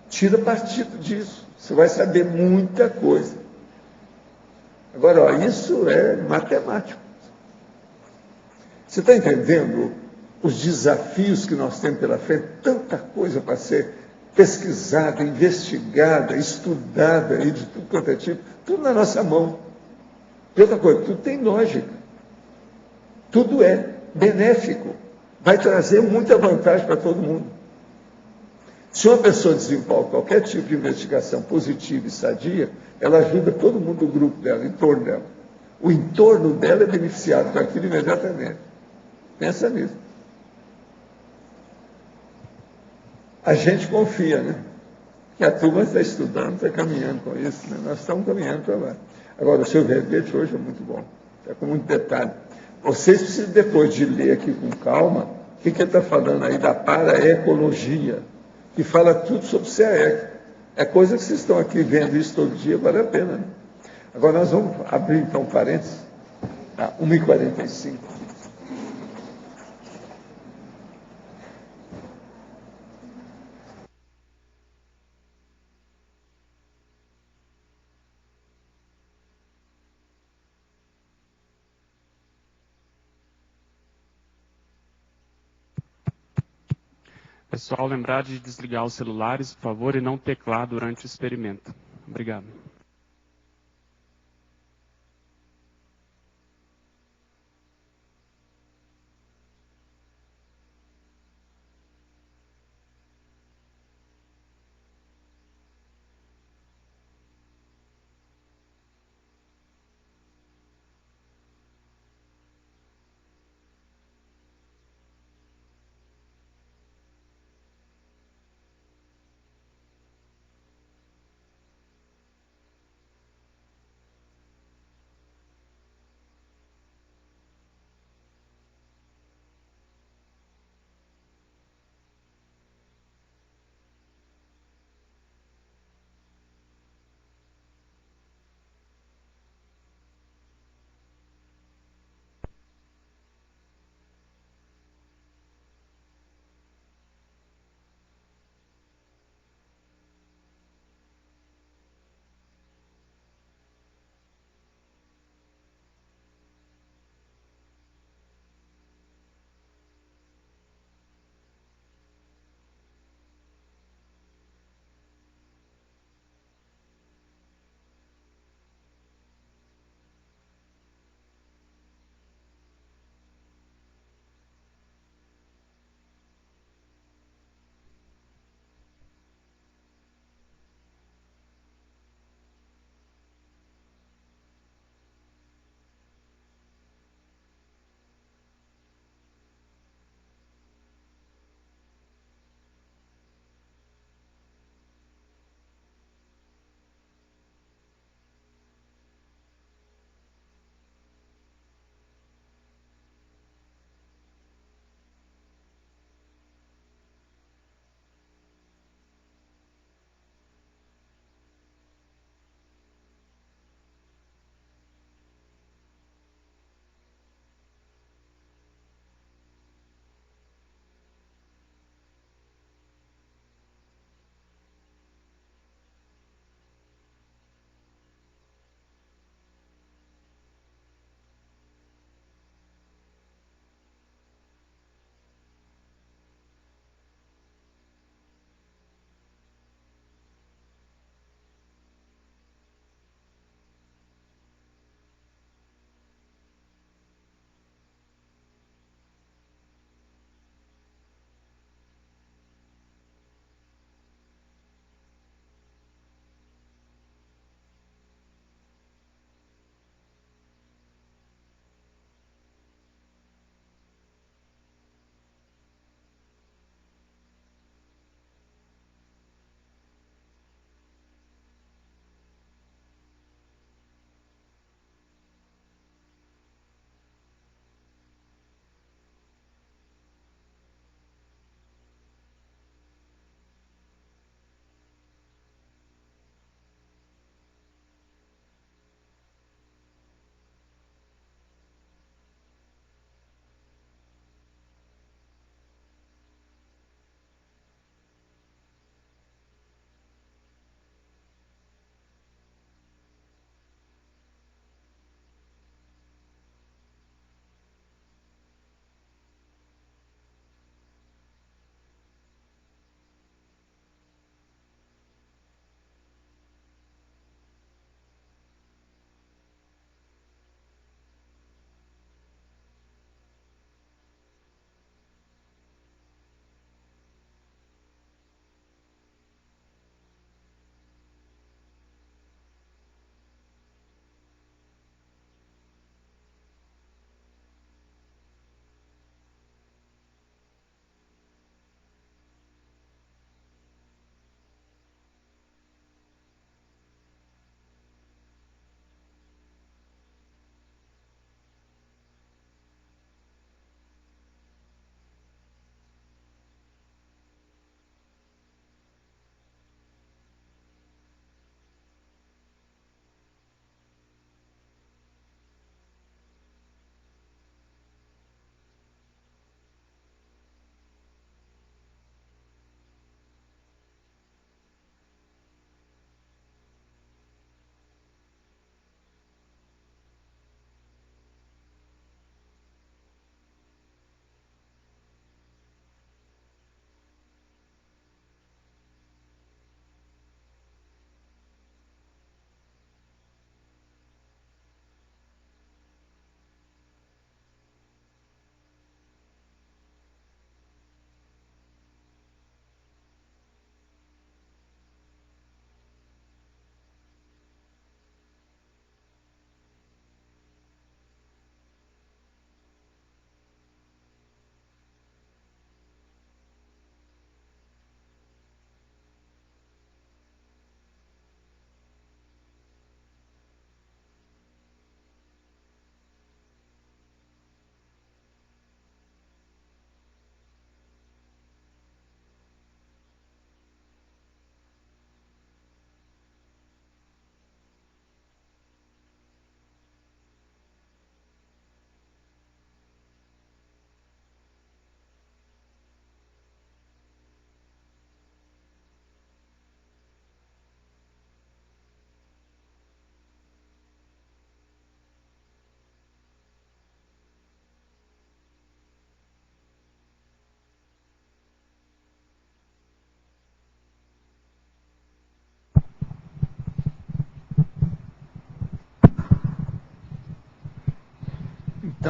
Tira partido disso. Você vai saber muita coisa. Agora, isso é matemático. Você está entendendo os desafios que nós temos pela frente? Tanta coisa para ser pesquisada, investigada, estudada, e de tudo quanto é tipo, tudo na nossa mão. E outra coisa, tudo tem lógica. Tudo é benéfico. Vai trazer muita vantagem para todo mundo. Se uma pessoa desenvolve qualquer tipo de investigação positiva e sadia, ela ajuda todo mundo do grupo dela, em torno dela. O entorno dela é beneficiado com aquilo imediatamente. Pensa nisso. A gente confia, né? Que a turma está estudando, está caminhando com isso, né? Nós estamos caminhando para lá. Agora, o seu verbete hoje é muito bom, está com muito detalhe. Vocês precisam, depois de ler aqui com calma, o que ele está falando aí da paraecologia, que fala tudo sobre CAEC. É coisa que vocês estão aqui vendo isso todo dia, vale a pena, né? Agora nós vamos abrir, então, parênteses, a 1h45. Pessoal, lembrar de desligar os celulares, por favor, e não teclar durante o experimento. Obrigado.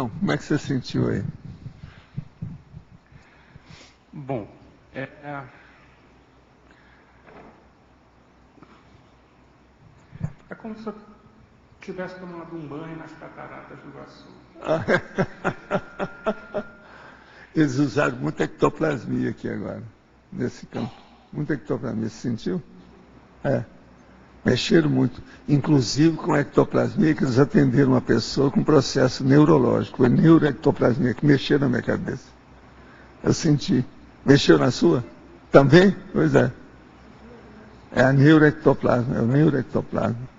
Então, como é que você sentiu aí? Bom, é como se eu tivesse tomado um banho nas cataratas do Iguaçu. Eles usaram muita ectoplasmia aqui agora, nesse campo. Muita ectoplasmia, você sentiu? Mexeram muito. Inclusive com a ectoplasmia, que eles atenderam uma pessoa com processo neurológico. Foi neuroectoplasmia, que mexeu na minha cabeça. Eu senti. Mexeu na sua? Também? Pois é. É a neuroectoplasma, é o neuroectoplasma.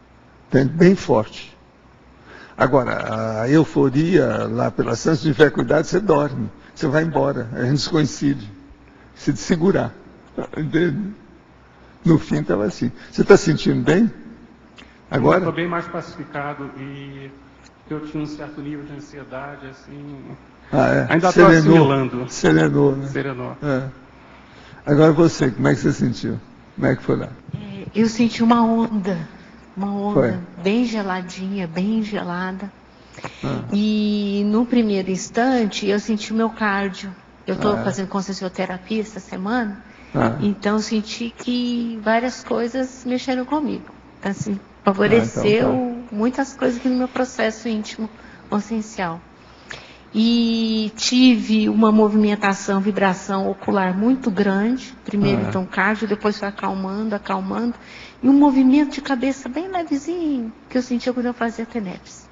Bem forte. Agora, a euforia lá pela se tiver cuidado, você dorme. Você vai embora, a gente coincide. Se te segurar. Entende? No fim estava assim. Você está sentindo bem? Agora? Estou bem mais pacificado e eu tinha um certo nível de ansiedade, assim. Ainda estou assimilando. Serenou, né? Serenou. Agora você, como é que você sentiu? Como é que foi lá? Eu senti uma onda foi? Bem geladinha, bem gelada. E no primeiro instante eu senti o meu cardio. Eu estou fazendo consciencioterapia essa semana, então eu senti que várias coisas mexeram comigo. Assim, favoreceu muitas coisas aqui no meu processo íntimo consciencial. E tive uma movimentação, vibração ocular muito grande. Primeiro então cardio, depois foi acalmando. E um movimento de cabeça bem levezinho, que eu sentia quando eu fazia TENEPS.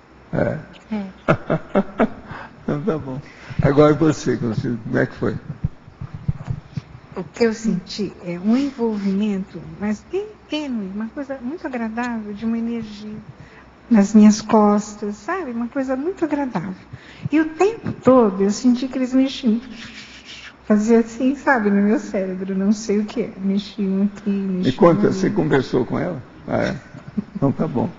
Então tá bom. Agora você, como é que foi? O que eu senti é um envolvimento, mas bem tênue, uma coisa muito agradável, de uma energia nas minhas costas, sabe? Uma coisa muito agradável. E o tempo todo eu senti que eles mexiam. Fazia assim, sabe, no meu cérebro, não sei o que é. Mexiam aqui, mexiam. E quanto você conversou com ela? Então tá bom.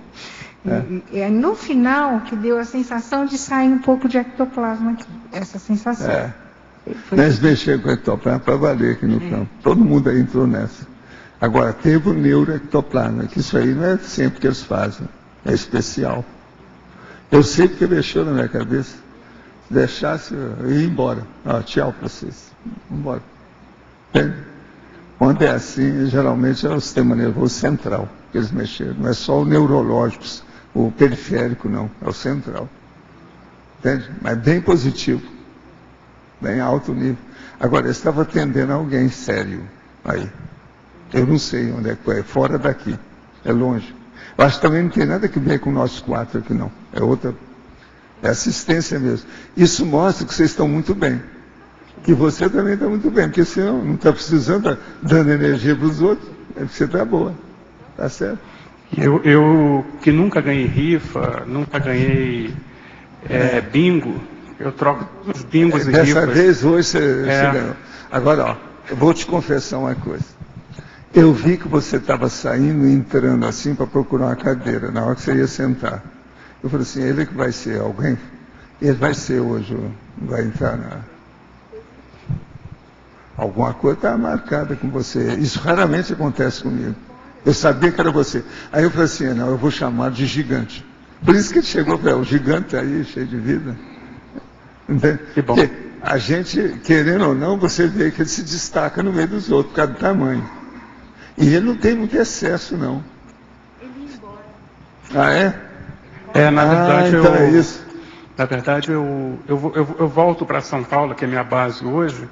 E no final que deu a sensação de sair um pouco de ectoplasma aqui. Essa sensação. Nós mexemos com ectoplasma para valer aqui no campo. Todo mundo aí entrou nessa. Agora, teve o neuroectoplasma, que isso aí não é sempre que eles fazem. É especial. Eu sei porque mexeu na minha cabeça. Se deixasse, eu ia embora. Tchau para vocês. Vamos embora. Entende? Quando é assim, geralmente é o sistema nervoso central que eles mexeram. Não é só o neurológico, o periférico, não. É o central. Entende? Mas bem positivo. Bem alto nível. Agora, eu estava atendendo alguém sério aí. Eu não sei onde é que é. Fora daqui. É longe. Eu acho que também não tem nada que ver com nós quatro aqui, não. É assistência mesmo. Isso mostra que vocês estão muito bem. Que você também está muito bem, porque senão não está precisando dando energia para os outros. É porque você está boa. Tá certo? Eu que nunca ganhei rifa, nunca ganhei bingo, eu troco os bingos e rifas. Dessa vez hoje você ganhou. Agora, eu vou te confessar uma coisa. Eu vi que você estava saindo e entrando assim para procurar uma cadeira, na hora que você ia sentar. Eu falei assim, ele que vai ser alguém? Ele vai ser hoje, vai entrar na... Alguma coisa está marcada com você. Isso raramente acontece comigo. Eu sabia que era você. Aí eu falei assim, não, eu vou chamar de gigante. Por isso que ele chegou para o gigante aí, cheio de vida. Entende? Que bom. Porque a gente, querendo ou não, você vê que ele se destaca no meio dos outros, por causa do tamanho. E ele não tem muito excesso, não. Ele ia embora. Na verdade, então é isso. Na verdade, eu volto para São Paulo, que é minha base hoje,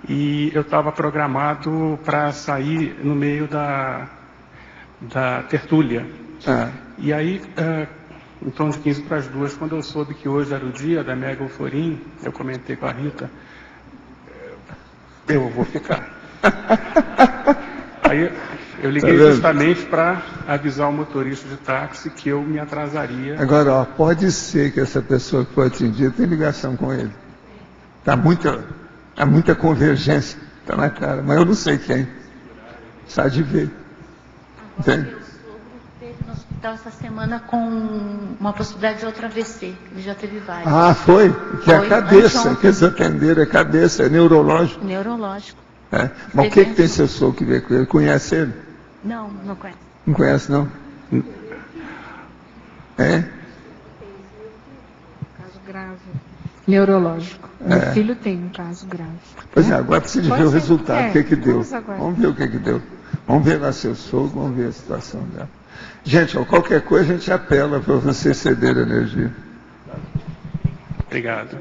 e eu estava programado para sair no meio da tertúlia. E aí, em torno de 15 para as 2, quando eu soube que hoje era o dia da Mega Euforim, eu comentei com a Rita, eu vou ficar. Aí eu liguei justamente para avisar o motorista de táxi que eu me atrasaria. Agora, pode ser que essa pessoa que foi atendida tenha ligação com ele. Há muita convergência, está na cara, mas eu não sei quem. Precisa de ver. Entende? Meu sogro esteve no hospital essa semana com uma possibilidade de outro AVC. Ele já teve vários. Foi? Que é a cabeça, que eles atenderam, é cabeça, é neurológico. Neurológico. Mas o que tem seu sogro que ver com ele? Conhece ele? Não, não conhece. Não conhece, não? Caso grave neurológico. Meu filho tem um caso grave. Pois é, agora precisa ver o resultado, o que deu. Vamos ver o que deu. Vamos ver lá seu sogro, vamos ver a situação dela. Gente, ó, qualquer coisa a gente apela para você ceder energia. Obrigado.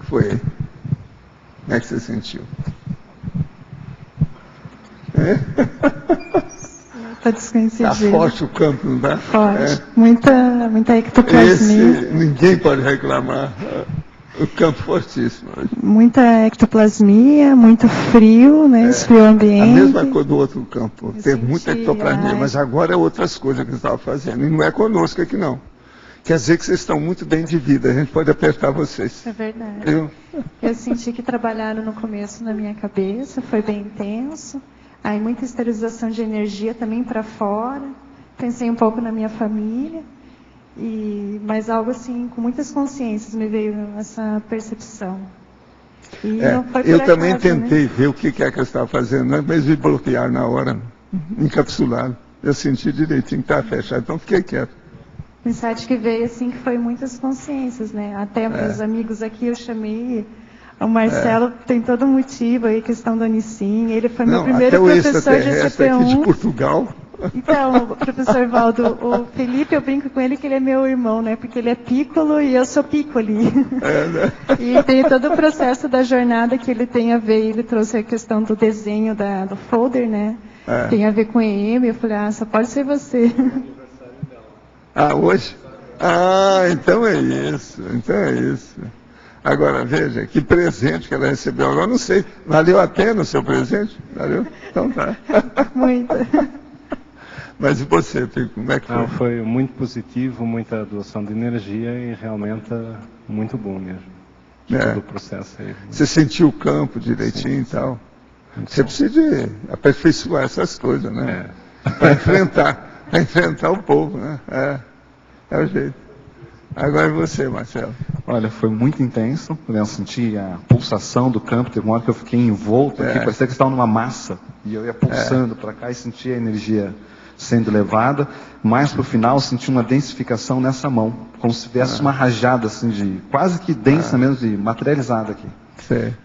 foi aí? Como é que você sentiu? Está desconhecido. Está forte o campo, não está? Forte. Muita ectoplasmia. Ninguém pode reclamar. O campo fortíssimo hoje. Muita ectoplasmia, muito frio, né? Esfriou o ambiente. A mesma coisa do outro campo. Teve muita ectoplasmia, mas agora é outras coisas que você estava fazendo. E não é conosco aqui, não. Quer dizer que vocês estão muito bem de vida. A gente pode apertar vocês. É verdade. Eu senti que trabalharam no começo na minha cabeça, foi bem intenso. Aí muita esterilização de energia também para fora. Pensei um pouco na minha família. Mas algo assim, com muitas consciências me veio essa percepção. E não foi por eu acaso, também tentei né? ver o que é que eu estava fazendo, mas me bloquearam na hora, encapsulado. Eu senti direitinho que estava fechado, então fiquei quieto. O insight que veio assim, que foi muitas consciências, né? Até meus amigos aqui eu chamei. O Marcelo tem todo um motivo aí, questão do Anicim. Ele foi meu primeiro professor de CP1. Aqui de Portugal. Então, professor Valdo, o Felipe, eu brinco com ele que ele é meu irmão, né? Porque ele é Piccolo e eu sou Piccoli. Né? E tem todo o processo da jornada que ele tem a ver. Ele trouxe a questão do desenho do folder, né? Tem a ver com EM. Eu falei, só pode ser você. Hoje? Então é isso. Agora, veja, que presente que ela recebeu. Agora, não sei, valeu a pena o seu presente? Valeu? Então tá. Muito. Mas e você, Pico, como é que foi? Foi muito positivo, muita doação de energia e realmente muito bom mesmo. Todo o processo aí. Você sentiu o campo direitinho e tal? Você precisa de aperfeiçoar essas coisas, né? Para enfrentar o povo, né? É o jeito. Agora você, Marcelo. Olha, foi muito intenso. Eu senti a pulsação do campo. Teve uma hora que eu fiquei envolto aqui, parecia que estava numa massa. E eu ia pulsando para cá e sentia a energia sendo levada. Mais para o final, eu senti uma densificação nessa mão. Como se tivesse uma rajada, assim, de quase que densa mesmo, de materializada aqui.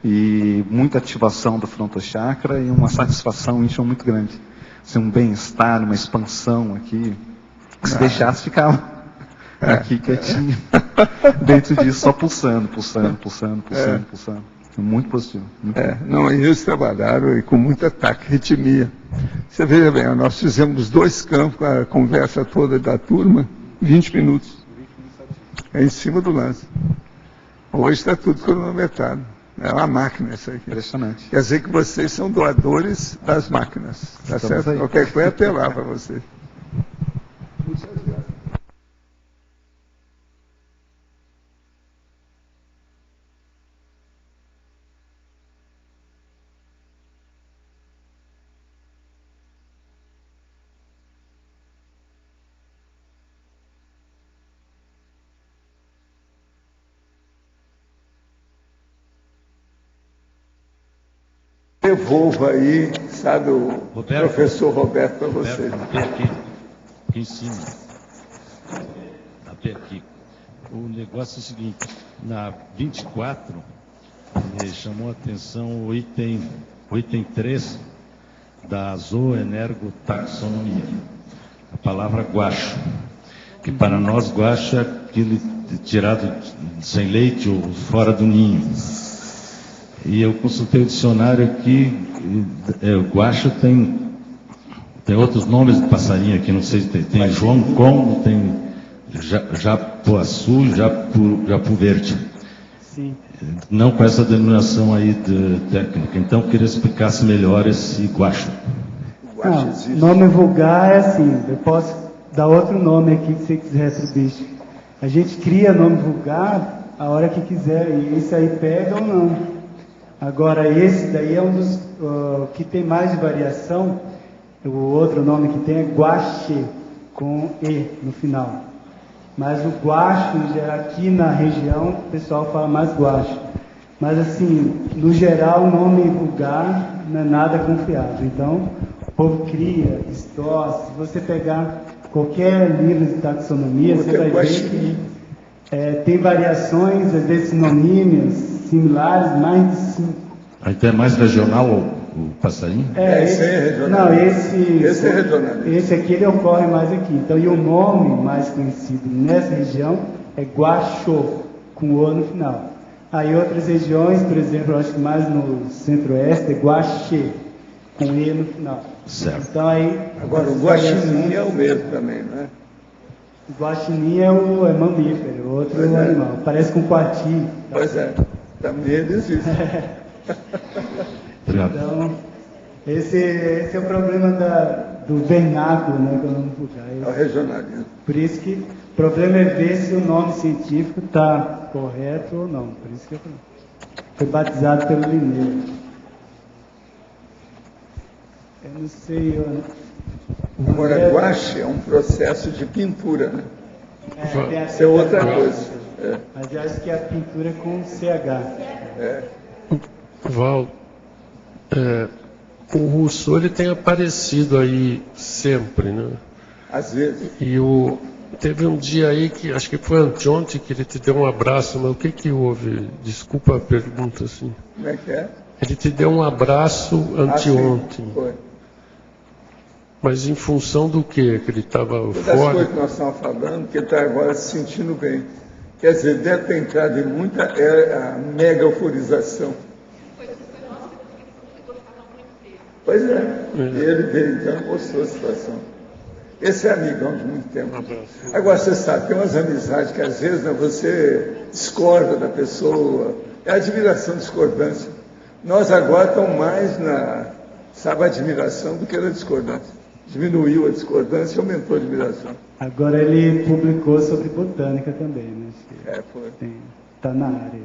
E muita ativação do frontochakra e uma satisfação íntima muito grande. Assim, um bem-estar, uma expansão aqui. Que se deixasse, ficava aqui quietinho, dentro disso, só pulsando. Muito positivo. Não, eles trabalharam com muita taquirritmia. Você veja bem, nós fizemos 2 campos, com a conversa toda da turma, 20 minutos. Em cima do lance. Hoje está tudo cronometrado. É uma máquina isso aqui. Impressionante. Quer dizer que vocês são doadores das máquinas. Tá certo? Aí. Qualquer coisa apelar para vocês. Muitas graças. Devolvo aí, sabe, o professor Roberto para você. Aqui em cima. Aqui. O negócio é o seguinte, na 24, me chamou a atenção o item 3 da zooenergotaxonomia. A palavra guacho, que para nós guacho é aquele tirado sem leite ou fora do ninho. E eu consultei o dicionário aqui, o guacho tem outros nomes de passarinho aqui, não sei se tem João Congo, tem Japuaçu, Japu Verde. Sim. Não com essa denominação aí de técnica. Então eu queria explicasse melhor esse guacho. Nome vulgar é assim, eu posso dar outro nome aqui que você quiser para o bicho. A gente cria nome vulgar a hora que quiser, e esse aí pega ou não. Agora, esse daí é um dos que tem mais de variação. O outro nome que tem é guache, com E no final. Mas o guacho, aqui na região, o pessoal fala mais guacho. Mas, assim, no geral, o nome vulgar não é nada confiável. Então, o povo cria, distorce. Se você pegar qualquer livro de taxonomia, você vai ver que tem variações, às vezes sinonímias, similares, mais de 5. Então é mais regional o passarinho? Esse é regional. Não, esse é regional. Esse aqui ele ocorre mais aqui. Então, e o nome mais conhecido nessa região é guaxô, com O no final. Aí outras regiões, por exemplo, eu acho que mais no centro-oeste, é Guaxê, com E no final. Certo. Então aí... Agora, o guaxinim é o mesmo também, não é? O guaxinim é mamífero, outro animal. Parece com coati. Pois é, também existe. Então, esse é o problema do vernáculo, né? É o regionalismo. Por isso que o problema é ver se o nome científico está correto ou não. Por isso que foi batizado pelo Linneiro. Eu não sei... Agora, guache é um processo de pintura, né? Isso é outra coisa. Mas eu acho que a pintura é com CH. Val, o Rousseau ele tem aparecido aí sempre, né? Às vezes. E teve um dia aí que, acho que foi anteontem, que ele te deu um abraço, mas o que houve? Desculpa a pergunta, assim. Como é que é? Ele te deu um abraço anteontem. Sim, foi. Mas em função do quê? Que ele estava Todas fora? as coisas que nós estamos falando, que ele está agora se sentindo bem. Quer dizer, deve ter entrado em muita a mega euforização. Pois é. Ele veio então e mostrou a situação. Esse é amigão de muito tempo. Agora, você sabe, tem umas amizades que às vezes, né, você discorda da pessoa. É admiração, discordância. Nós agora estamos mais na, admiração do que na discordância. Diminuiu a discordância e aumentou a admiração. Agora ele publicou sobre botânica também, né? Foi. Está na área.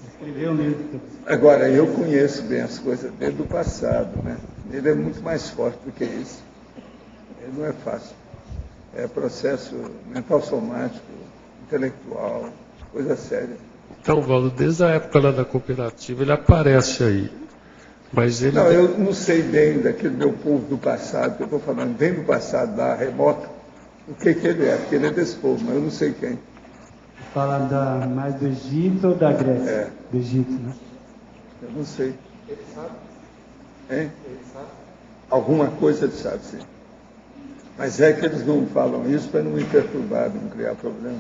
Escreveu um livro. Agora, eu conheço bem as coisas dele do passado, né? Ele é muito mais forte do que isso. Ele não é fácil. É processo mental somático, intelectual, coisa séria. Então, Valdo, desde a época lá da cooperativa, ele aparece aí. Mas ele... Não, eu não sei bem daquele meu povo do passado, que eu estou falando bem do passado, da remota, o que ele é, porque ele é desse povo, mas eu não sei quem. Fala mais do Egito ou da Grécia? Do Egito, né? Eu não sei. Ele sabe? Hein? Ele sabe? Alguma coisa ele sabe, sim. Mas é que eles não falam isso para não me perturbar, não criar problema.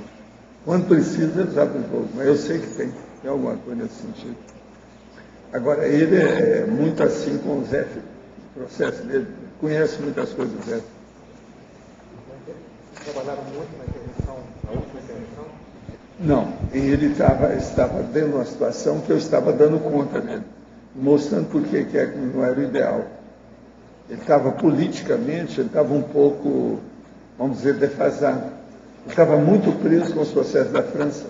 Quando precisa, eles abrem fogo, mas eu sei que tem alguma coisa nesse sentido. Agora, ele é muito assim com o Zé, o processo dele, conhece muitas coisas do Zé. Vocês trabalharam muito na intervenção, na última intervenção? Não, ele estava dentro de uma situação que eu estava dando conta dele, mostrando por que não era o ideal. Ele estava politicamente, ele estava um pouco, vamos dizer, defasado. Ele estava muito preso com os processos da França.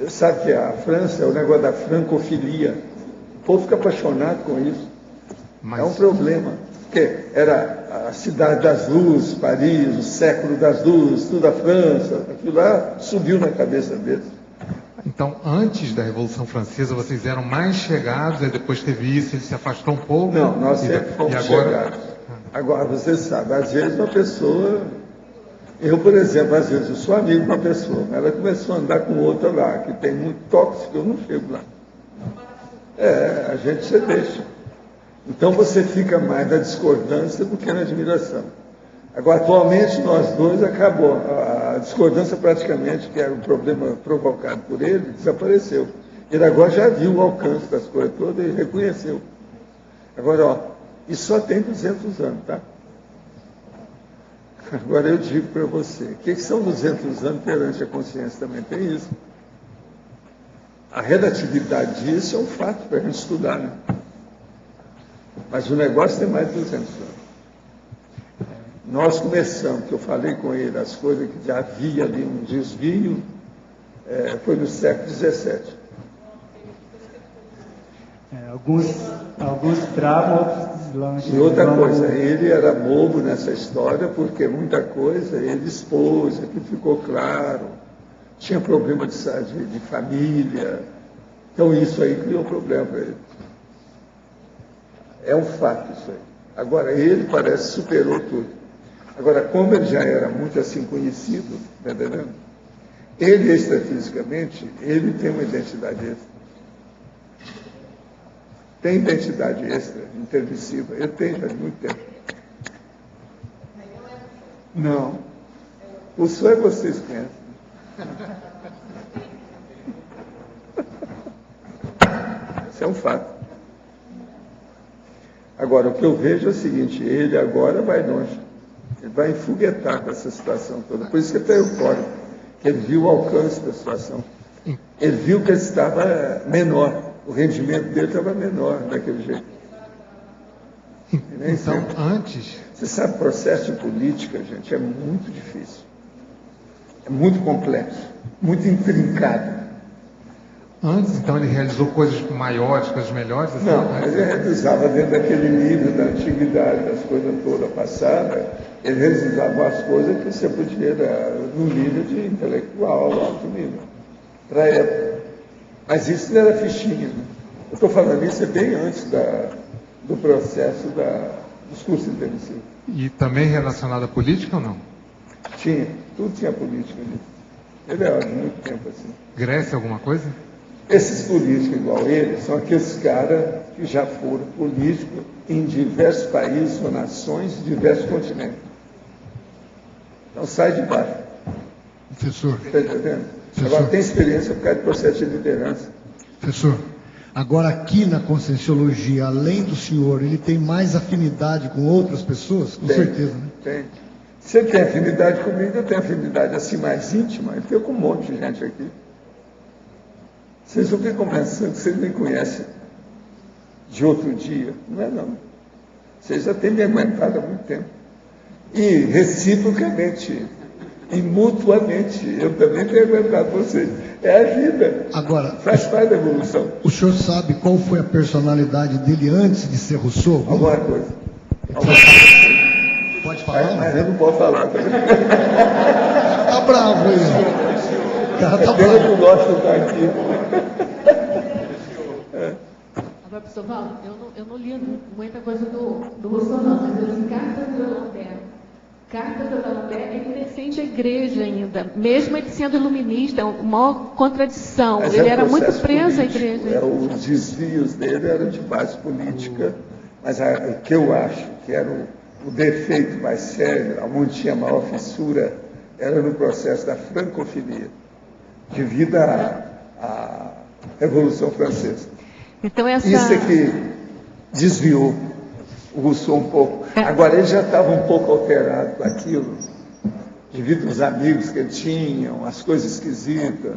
Sabe que a França é o negócio da francofilia. O povo fica apaixonado com isso. É um problema. Porque era a cidade das luzes, Paris, o século das luzes, tudo a França. Aquilo lá subiu na cabeça deles. Então, antes da Revolução Francesa, vocês eram mais chegados, e depois teve isso, ele se afastou um pouco? Não, nós sempre fomos chegados. Agora, você sabe, às vezes uma pessoa... Eu, por exemplo, às vezes eu sou amigo de uma pessoa, ela começou a andar com outra lá, que tem muito tóxico, eu não chego lá. A gente se deixa. Então você fica mais na discordância do que na admiração. Agora, atualmente, nós dois acabou. A discordância praticamente, que era um problema provocado por ele, desapareceu. Ele agora já viu o alcance das coisas todas e reconheceu. Agora, isso só tem 200 anos, tá? Agora eu digo para você, o que são 200 anos perante a consciência? Também tem isso. A relatividade disso é um fato para a gente estudar, né? Mas o negócio tem mais de 200 anos. Nós começamos, que eu falei com ele, as coisas que já havia ali um desvio, foi no século XVII. Alguns travam, outros deslancham. E outra coisa, ele era bobo nessa história, porque muita coisa ele expôs, aqui ficou claro, tinha problema de família, então isso aí criou problema para ele. É um fato isso aí. Agora, ele parece que superou tudo. Agora, como ele já era muito assim conhecido, tá entendendo? Ele, extrafisicamente, ele tem uma identidade extra. Tem identidade extra, intermissiva. Ele tem já de muito tempo. Não. O senhor é vocês conhecem. é um fato. Agora, o que eu vejo é o seguinte, ele agora vai longe. Ele vai enfoguetar com essa situação toda. Por isso que ele está eufórico. Ele viu o alcance da situação. Ele viu que ele estava menor. O rendimento dele estava menor daquele jeito. Então, antes... Você sabe, o processo de política, gente, é muito difícil. É muito complexo. Muito intrincado. Antes, então, ele realizou coisas maiores, coisas melhores? Assim, não, mas ele realizava dentro daquele nível da antiguidade, das coisas todas passadas, ele realizava as coisas que você podia dar no nível de intelectual, alto nível, para a época. Mas isso não era fichinha. Né? Eu estou falando isso bem antes do processo dos cursos intensivos. E também relacionado à política ou não? Tinha, tudo tinha política ali. Ele era de muito tempo assim. Grécia, alguma coisa? Esses políticos igual ele são aqueles caras que já foram políticos em diversos países ou nações, diversos continentes. Então sai de baixo. Professor. Está entendendo? Agora tem experiência por causa do processo de liderança. Professor, agora aqui na Conscienciologia, além do senhor, ele tem mais afinidade com outras pessoas? Com certeza, né? Tem. Você tem afinidade comigo, eu tenho afinidade assim mais íntima, eu tenho com um monte de gente aqui. Vocês não ficam pensando que vocês me conhecem de outro dia. Não é não. Vocês já têm me aguentado há muito tempo. E reciprocamente, e mutuamente, eu também tenho aguentado vocês. É a vida. Agora, faz parte da evolução. O senhor sabe qual foi a personalidade dele antes de ser Rousseau? Alguma coisa. Pode falar? Mas eu não posso falar. Tá bravo aí. Cara, tá bravo. Eu não gosto de estar aqui. Agora, professor Paulo, eu não li muita coisa do Rousseau, não, mas eu li Cartas do D'Alembert. Cartas do D'Alembert, ele defende a igreja ainda, mesmo ele sendo iluminista, é uma maior contradição. Mas ele era muito processo preso à político, igreja. Os desvios dele eram de base política, mas o que eu acho que era o defeito mais sério, onde tinha maior fissura, era no processo da francofilia, devido à Revolução Francesa. Então, isso é que desviou o Rousseau um pouco. Agora, ele já estava um pouco alterado com aquilo, devido aos amigos que ele tinha, as coisas esquisitas.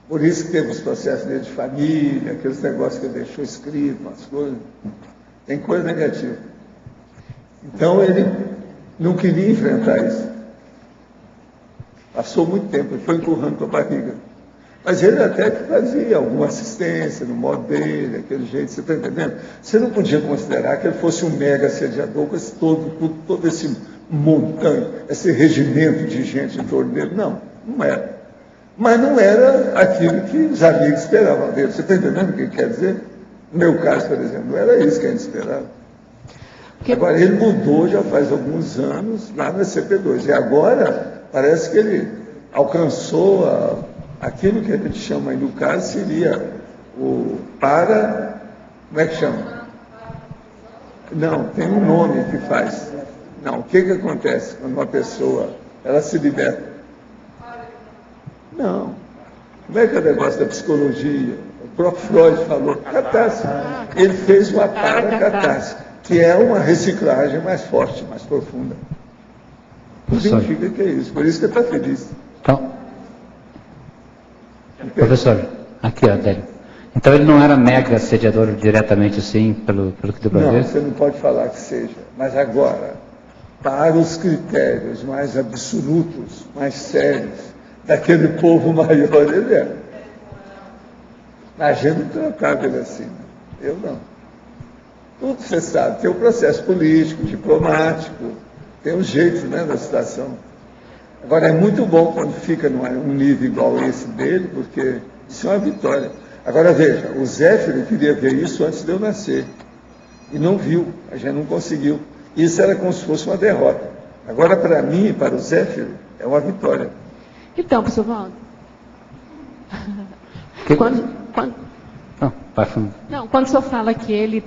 Por isso que teve os processos dele de família, aqueles negócios que ele deixou escrito, as coisas. Tem coisa negativa. Então, ele não queria enfrentar isso. Passou muito tempo, ele foi empurrando com a barriga. Mas ele até que fazia alguma assistência no modo dele, aquele jeito, você está entendendo? Você não podia considerar que ele fosse um mega assediador com todo esse montante, esse regimento de gente em torno dele. Não, não era. Mas não era aquilo que os amigos esperavam dele. Você está entendendo o que ele quer dizer? No meu caso, por exemplo, não era isso que a gente esperava. Agora, ele mudou já faz alguns anos lá na CP2. E agora, parece que ele alcançou aquilo que a gente chama aí no caso seria como é que chama? Não, tem um nome que faz. Não, o que acontece quando uma pessoa, ela se liberta? Não. Como é que é o negócio da psicologia? O próprio Freud falou, catarse. Ele fez uma paracatarse, que é uma reciclagem mais forte, mais profunda. Significa que é isso, por isso que ele está feliz. Então, professor, aqui, ó, Délio. Então ele não era mega assediador diretamente assim, pelo que deu para ver? Não, você não pode falar que seja. Mas agora, para os critérios mais absolutos, mais sérios, daquele povo maior, ele é. A gente não tratava ele assim, né? Eu não. Tudo você sabe, tem um processo político, diplomático, tem um jeito, né, da situação. Agora, é muito bom quando fica num nível igual esse dele, porque isso é uma vitória. Agora, veja, o Zéfiro queria ver isso antes de eu nascer. E não viu, a gente não conseguiu. Isso era como se fosse uma derrota. Agora, para mim e para o Zéfiro, é uma vitória. Então, professor Valdo. Quando o senhor fala que ele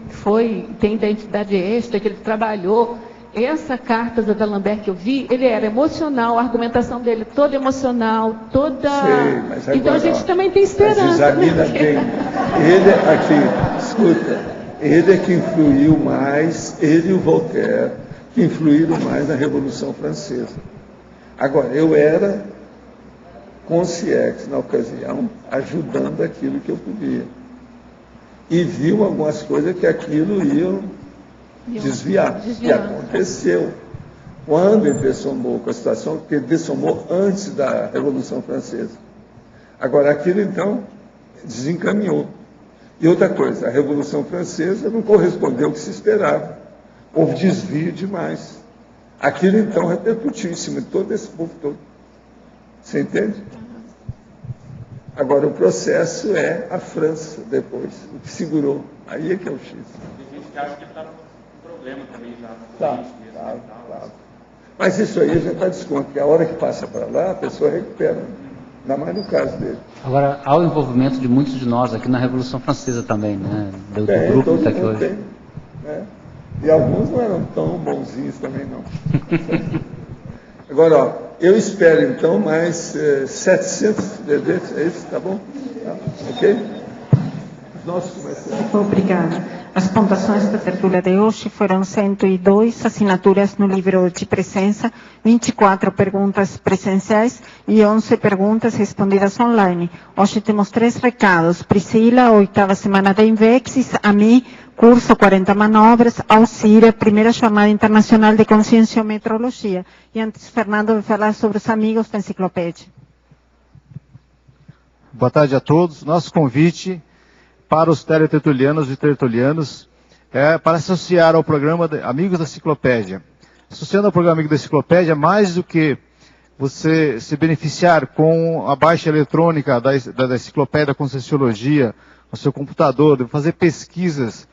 tem identidade extra, que ele trabalhou, essa carta da D'Alembert que eu vi, ele era emocional, a argumentação dele toda emocional, toda... Sei, mas agora, então a gente também tem esperança. Mas examina bem. Ele, aqui, escuta, ele é que influiu mais, ele e o Voltaire, que influíram mais na Revolução Francesa. Agora, eu era consciente na ocasião, ajudando aquilo que eu podia. E viu algumas coisas que aquilo ia desviar. E aconteceu. Quando ele dessomou com a situação, porque ele dessomou antes da Revolução Francesa. Agora, aquilo, então, desencaminhou. E outra coisa, a Revolução Francesa não correspondeu ao que se esperava. Houve desvio demais. Aquilo, então, repercutiu em cima de todo esse povo todo. Você entende? Agora, o processo é a França, depois, o que segurou. Aí é que é o X. Tem gente que acha que está com problema também já. Tá. Mas isso aí a gente está desconto, porque a hora que passa para lá, a pessoa recupera. Ainda mais no caso dele. Agora, há o envolvimento de muitos de nós aqui na Revolução Francesa também, né? Do grupo que está aqui hoje. Tem, né? E alguns não eram tão bonzinhos também, não. Agora, ó, eu espero, então, mais 700 bebês, é isso? Tá bom? Tá. Ok? Nós começamos. Obrigada. As pontuações da tertúlia de hoje foram 102 assinaturas no livro de presença, 24 perguntas presenciais e 11 perguntas respondidas online. Hoje temos 3 recados. Priscila, 8ª semana da Invexis, a mim, curso 40 manobras, Alcira, primeira jornada internacional de conscienciometrologia. E antes, Fernando vai falar sobre os amigos da enciclopédia. Boa tarde a todos. Nosso convite para os teletertulianos e tertulianos é para associar ao programa Amigos da Enciclopédia. Associando ao programa Amigos da Enciclopédia, mais do que você se beneficiar com a baixa eletrônica da Enciclopédia da Conscienciologia no seu computador, de fazer pesquisas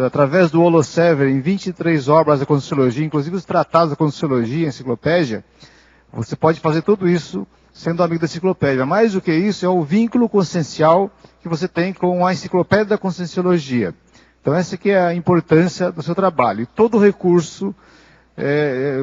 através do Holoserver em 23 obras da Conscienciologia, inclusive os tratados da Conscienciologia, Enciclopédia, você pode fazer tudo isso sendo amigo da enciclopédia. Mais do que isso, é o vínculo consciencial que você tem com a enciclopédia da Conscienciologia. Então, essa que é a importância do seu trabalho. E todo o recurso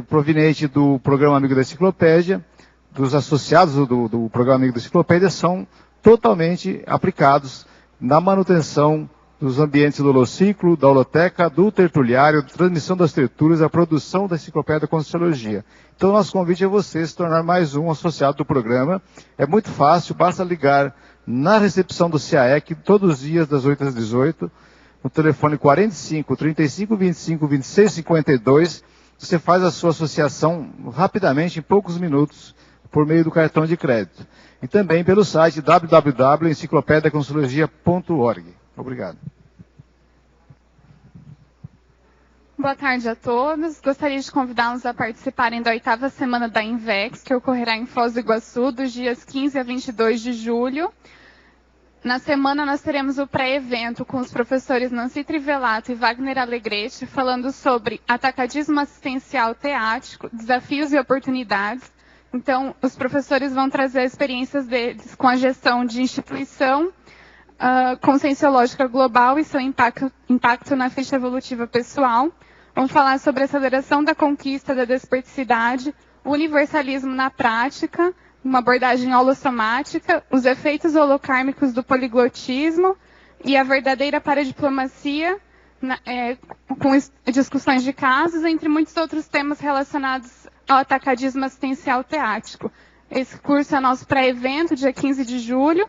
proveniente do programa Amigo da Enciclopédia, dos associados do programa Amigo da Enciclopédia, são totalmente aplicados na manutenção dos ambientes do holociclo, da holoteca, do tertuliário, da transmissão das tertúlias, a produção da enciclopédia da Conscienciologia. Então, nosso convite é você se tornar mais um associado do programa. É muito fácil, basta ligar na recepção do CAEC, todos os dias, das 8 às 18, no telefone 45 35 25 26 52. Você faz a sua associação rapidamente, em poucos minutos, por meio do cartão de crédito. E também pelo site www.enciclopediaconscienciologia.org. Obrigado. Boa tarde a todos. Gostaria de convidá-los a participarem da 8ª semana da Invex, que ocorrerá em Foz do Iguaçu, dos dias 15 a 22 de julho. Na semana, nós teremos o pré-evento com os professores Nancy Trivelato e Wagner Alegrete, falando sobre atacadismo assistencial teático, desafios e oportunidades. Então, os professores vão trazer as experiências deles com a gestão de instituição conscienciológica global e seu impacto na ficha evolutiva pessoal. Vamos falar sobre a aceleração da conquista da desperticidade, o universalismo na prática, uma abordagem holossomática, os efeitos holocármicos do poliglotismo e a verdadeira paradiplomacia, com discussões de casos, entre muitos outros temas relacionados ao atacadismo assistencial teático. Esse curso é nosso pré-evento, dia 15 de julho.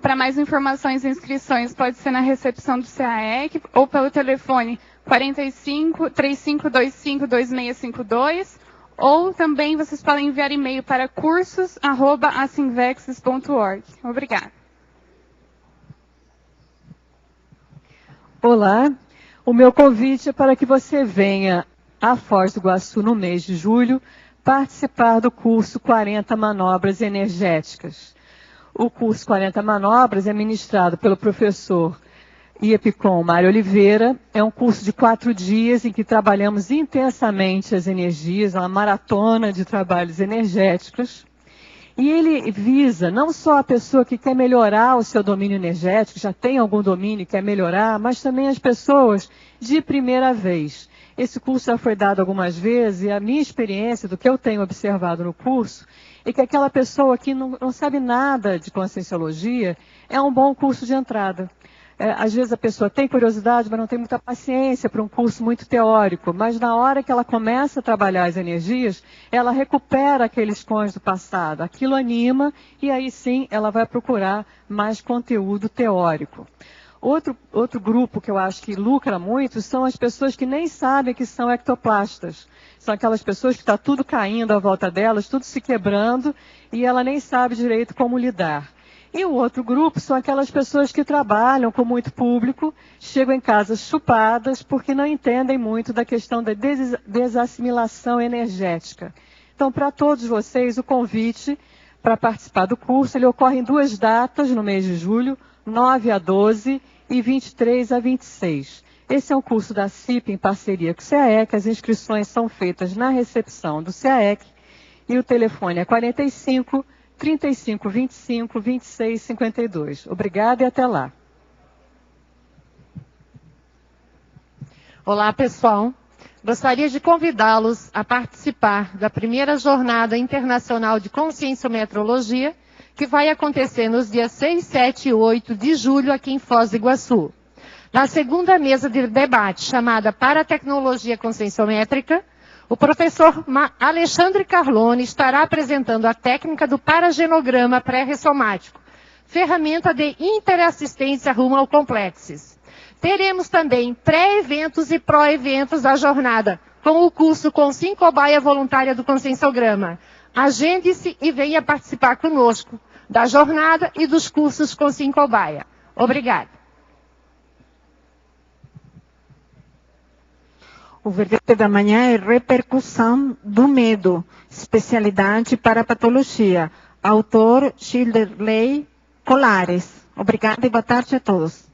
Para mais informações e inscrições, pode ser na recepção do CAEC ou pelo telefone 45 3525 2652, ou também vocês podem enviar e-mail para cursos@asinvexis.org. Obrigada. Olá, o meu convite é para que você venha a Foz do Iguaçu no mês de julho participar do curso 40 Manobras Energéticas. O curso 40 Manobras é ministrado pelo professor IEPCOM Mário Oliveira. É um curso de 4 dias em que trabalhamos intensamente as energias, uma maratona de trabalhos energéticos. E ele visa não só a pessoa que quer melhorar o seu domínio energético, já tem algum domínio e quer melhorar, mas também as pessoas de primeira vez. Esse curso já foi dado algumas vezes e a minha experiência, do que eu tenho observado no curso, é que aquela pessoa que não sabe nada de Conscienciologia é um bom curso de entrada. Às vezes a pessoa tem curiosidade, mas não tem muita paciência para um curso muito teórico. Mas na hora que ela começa a trabalhar as energias, ela recupera aqueles cons do passado. Aquilo anima e aí sim ela vai procurar mais conteúdo teórico. Outro grupo que eu acho que lucra muito são as pessoas que nem sabem que são ectoplastas. São aquelas pessoas que está tudo caindo à volta delas, tudo se quebrando e ela nem sabe direito como lidar. E o outro grupo são aquelas pessoas que trabalham com muito público, chegam em casa chupadas porque não entendem muito da questão da desassimilação energética. Então, para todos vocês, o convite para participar do curso, ele ocorre em 2 datas no mês de julho, 9 a 12 e 23 a 26. Esse é um curso da CIP em parceria com o CAEC, as inscrições são feitas na recepção do CAEC e o telefone é 45 35 25 26 52. Obrigada e até lá. Olá, pessoal. Gostaria de convidá-los a participar da primeira Jornada Internacional de Conscienciometrologia, que vai acontecer nos dias 6, 7 e 8 de julho aqui em Foz do Iguaçu. Na segunda mesa de debate, chamada Paratecnologia Conscienciométrica, o professor Alexandre Carlone estará apresentando a técnica do paragenograma pré-ressomático, ferramenta de interassistência rumo ao complexes. Teremos também pré-eventos e pró-eventos da jornada, com o curso Consciem Cobaia Voluntária do Conscienciograma. Agende-se e venha participar conosco da jornada e dos cursos Consciem Cobaia. Obrigada. O verbete da manhã é repercussão do medo, especialidade para patologia. Autor Schilderley Colares. Obrigada e boa tarde a todos.